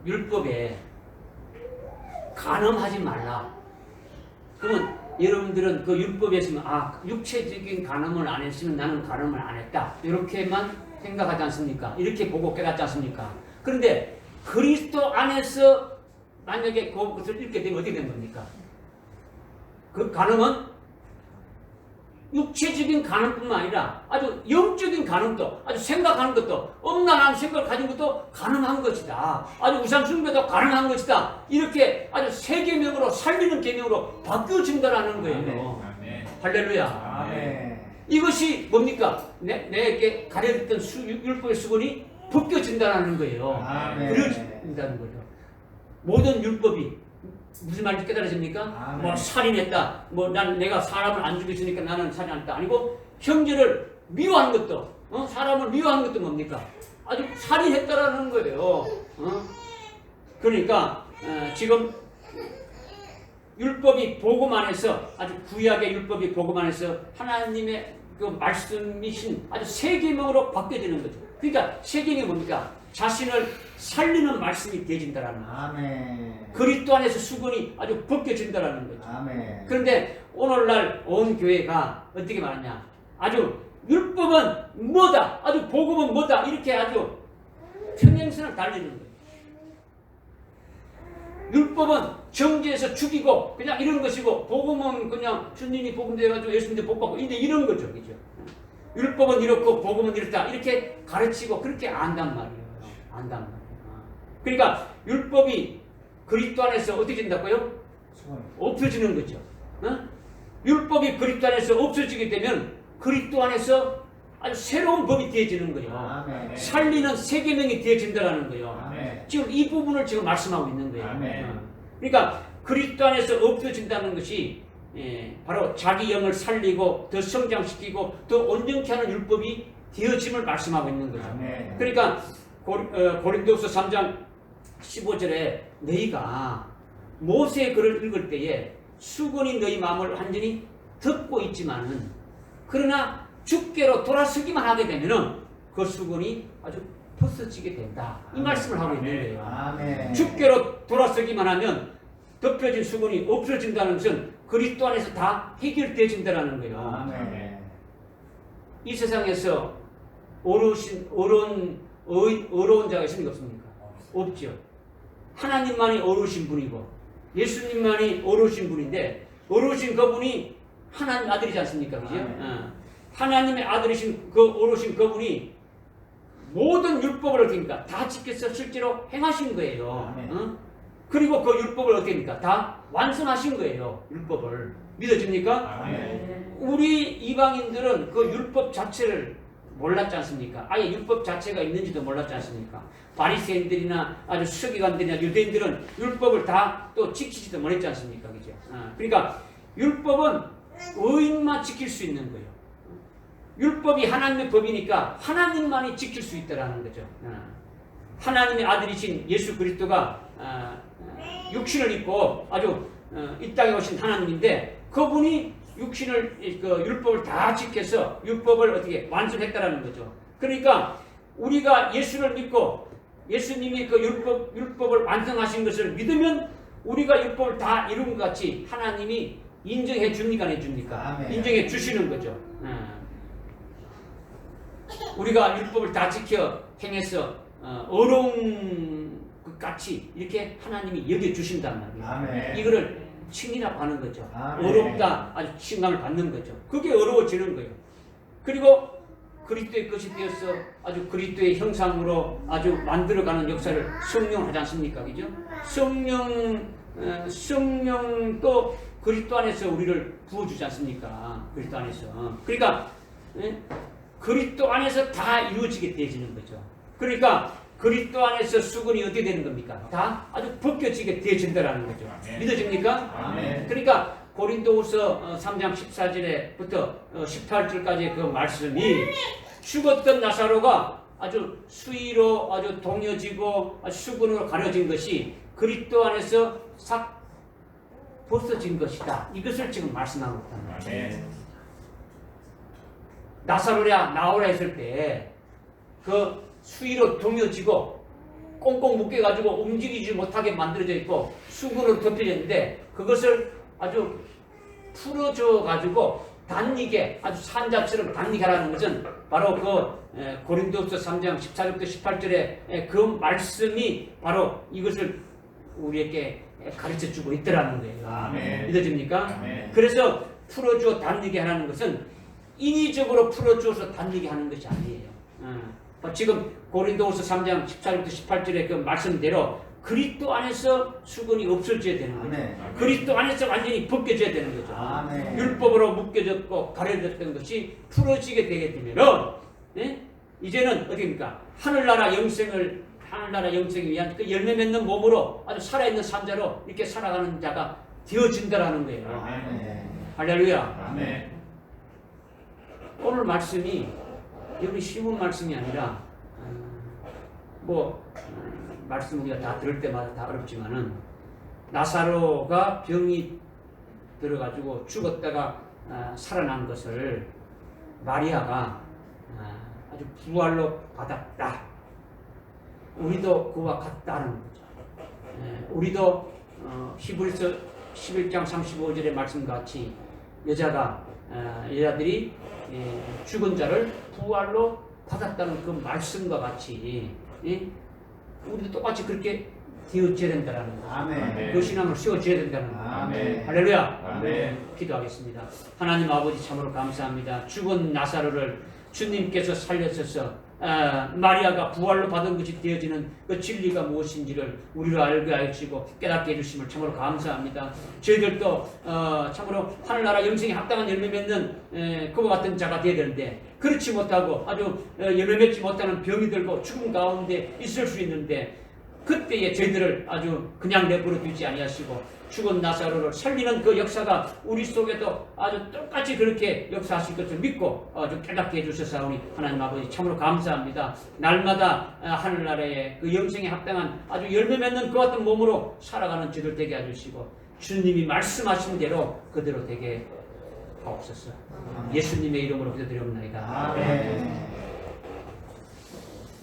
율법에 간음하지 말라. 그러면 여러분들은 그 율법에 있으면 육체적인 간음을 안 했으면 나는 간음을 안 했다. 이렇게만 생각하지 않습니까? 이렇게 보고 깨닫지 않습니까? 그런데 그리스도 안에서 만약에 그것을 읽게 되면 어떻게 된 겁니까? 그 간음은 육체적인 간음뿐만 아니라 아주 영적인 간음도, 아주 생각하는 것도, 엄난한 생각을 가진 것도 간음한 것이다. 아주 우상 숭배도 간음한 것이다. 이렇게 아주 새 계명으로 살리는 계명으로 바뀌어진다라는 거예요. 할렐루야. 아멘. 이것이 뭡니까? 내게 가려졌던 율법의 수건이 벗겨진다는 거예요. 그려진다는 거죠. 모든 율법이 무슨 말인지 깨달으십니까? 뭐 살인했다. 내가 사람을 안 죽였으니까 나는 살인 안 했다. 아니고 형제를 미워하는 것도, 사람을 미워하는 것도 뭡니까? 아주 살인했다라는 거예요. 그러니까 지금 율법이 복음 안에서 아주 구약의 율법이 복음 안에서 하나님의 그 말씀이신 아주 새 계명으로 바뀌어지는 거죠. 그러니까 새 계명이 뭡니까? 자신을 살리는 말씀이 되어진다라는 거죠. 아멘. 그리스도 안에서 수건이 아주 벗겨진다라는 거죠. 아멘. 그런데 오늘날 온 교회가 어떻게 말하냐? 아주 율법은 뭐다, 아주 복음은 뭐다 이렇게 아주 평행선을 달리는 거예요. 율법은 정죄해서 죽이고 그냥 이런 것이고 복음은 그냥 주님이 복음 돼가지고 예수님한테 복 받고 이런 거죠, 그죠? 율법은 이렇고 복음은 이렇다 이렇게 가르치고 그렇게 안단 말이에요. 안단 말이에요. 그러니까 율법이 그리스도 안에서 어떻게 된다고요? 없어지는 거죠. 율법이 그리스도 안에서 없어지게 되면 그리스도 안에서 아주 새로운 법이 되어지는 거예요. 아멘. 살리는 새 계명이 되어진다는 거예요. 아멘. 지금 이 부분을 지금 말씀하고 있는 거예요. 아멘. 그러니까 그리스도 안에서 없어진다는 것이 바로 자기 영을 살리고 더 성장시키고 더 온전케 하는 율법이 되어짐을 말씀하고 있는 거죠. 아멘. 그러니까 고린도후서 3장 15절에 너희가 모세의 글을 읽을 때에 수건이 너희 마음을 완전히 덮고 있지만은 그러나 주께로 돌아서기만 하게 되면은 그 수건이 아주 벗어지게 된다. 이 말씀을 하고 있는 거예요. 아멘. 주께로 돌아서기만 하면 덮여진 수건이 없어진다는 것은 그리스도 안에서 다 해결되어진다는 거예요. 아멘. 이 세상에서 어려운 자가 있습니까? 없습니까? 없죠. 하나님만이 어려우신 분이고 예수님만이 어려우신 분인데 어려우신 그분이 하나님 아들이지 않습니까? 그죠? 하나님의 아들이신 그 어려우신 그분이 모든 율법을 어떻게 합니까? 다 지켜서 실제로 행하신 거예요. 그리고 그 율법을 어떻게 합니까? 다 완성하신 거예요. 율법을. 믿어집니까? 아멘. 우리 이방인들은 그 율법 자체를 몰랐지 않습니까? 아예 율법 자체가 있는지도 몰랐지 않습니까? 바리새인들이나 아주 서기관들이나 유대인들은 율법을 다 또 지키지도 못했지 않습니까? 그죠? 그러니까 율법은 의인만 지킬 수 있는 거예요. 율법이 하나님의 법이니까 하나님만이 지킬 수 있다라는 거죠. 하나님의 아들이신 예수 그리스도가 육신을 입고 아주 이 땅에 오신 하나님인데 그분이 육신을 그 율법을 다 지켜서 율법을 어떻게 완성했다라는 거죠. 그러니까 우리가 예수를 믿고 예수님이 그 율법을 완성하신 것을 믿으면 우리가 율법을 다 이룬 것 같이 하나님이 인정해 줍니까 안 해줍니까? 아멘. 인정해 주시는 거죠. 우리가 율법을 다 지켜 행해서 어려운 것 같이 이렇게 하나님이 여겨주신단 말이에요. 아멘. 이거를 칭이라고 하는 거죠. 아멘. 어렵다 아주 칭감을 받는 거죠. 그게 어려워지는 거예요. 그리고 그리스도의 것이 되어서 아주 그리스도의 형상으로 아주 만들어가는 역사를 성령 하지 않습니까? 그죠? 성령도 그리스도 안에서 우리를 부어주지 않습니까? 그리스도 안에서. 그러니까 그리스도 안에서 다 이루어지게 되어지는 거죠. 그러니까 그리스도 안에서 수건이 어떻게 되는 겁니까? 다 아주 벗겨지게 되어진다는 거죠. 아멘. 믿어집니까? 아멘. 그러니까 고린도후서 3장 14절에부터 18절까지의 그 말씀이 죽었던 나사로가 아주 수위로 아주 동여지고 아주 수건으로 가려진 것이 그리스도 안에서 싹 벗어진 것이다. 이것을 지금 말씀하고 있다는 거죠. 아멘. 나사로야 나오라 했을 때 그 수위로 동여지고 꽁꽁 묶여가지고 움직이지 못하게 만들어져 있고 수건으로 덮여졌는데 그것을 아주 풀어줘 가지고 단익에 아주 산잡처럼 단익하라는 것은 바로 그 고린도후서 3장 14절부터 18절의 그 말씀이 바로 이것을 우리에게 가르쳐주고 있더라는 거예요. 아멘. 믿어집니까? 아멘. 그래서 풀어주어 단익에 하라는 것은 인위적으로 풀어주어서 단익에 하는 것이 아니에요. 지금 고린도후서 3장 14절부터 18절의 그 말씀대로 그리스도 안에서 수건이 없어져야 되는 거죠. 아멘. 그리스도 안에서 완전히 벗겨져야 되는 거죠. 아멘. 율법으로 묶여졌고 가려졌던 것이 풀어지게 되게 되면은 이제는 어디입니까? 하늘나라 영생을 위한 그 열매 맺는 몸으로 아주 살아있는 산자로 이렇게 살아가는 자가 되어진다라는 거예요. 아멘. 할렐루야. 아멘. 오늘 말씀이 여기 쉬운 말씀이 아니라 말씀 우리가 다 들을 때마다 다 어렵지만은 나사로가 병이 들어가지고 죽었다가 살아난 것을 마리아가 아주 부활로 받았다. 우리도 그와 같다는 거죠. 우리도 히브리서 11장 35절의 말씀같이 여자들이 죽은 자를 부활로 받았다는 그 말씀과 같이 우리도 똑같이 그렇게 되어져야 된다는 거죠. 아멘. 그 신앙을 세워져야 된다는 거죠. 아멘. 할렐루야. 아멘. 기도하겠습니다. 하나님 아버지 참으로 감사합니다. 죽은 나사로를 주님께서 살려셔서 마리아가 부활로 받은 것이 되어지는 그 진리가 무엇인지를 우리로 알게 하시고 깨닫게 해주심을 참으로 감사합니다. 저희들도 참으로 하늘나라 영생에 합당한 열매 맺는 그와 같은 자가 되어야 되는데 그렇지 못하고 아주 열매 맺지 못하는 병이 들고 죽음 가운데 있을 수 있는데 그때에 저희들을 아주 그냥 내버려 두지 아니하시고 죽은 나사로를 살리는 그 역사가 우리 속에도 아주 똑같이 그렇게 역사하실 것을 믿고 아주 깨닫게 해주셔서 우리 하나님 아버지 참으로 감사합니다. 날마다 하늘나라의 그 영생에 합당한 아주 열매 맺는 그 같은 몸으로 살아가는 저들 되게 해주시고 주님이 말씀하신 대로 그대로 되게 하옵소서. 예수님의 이름으로 기도드리옵나이다. 아멘.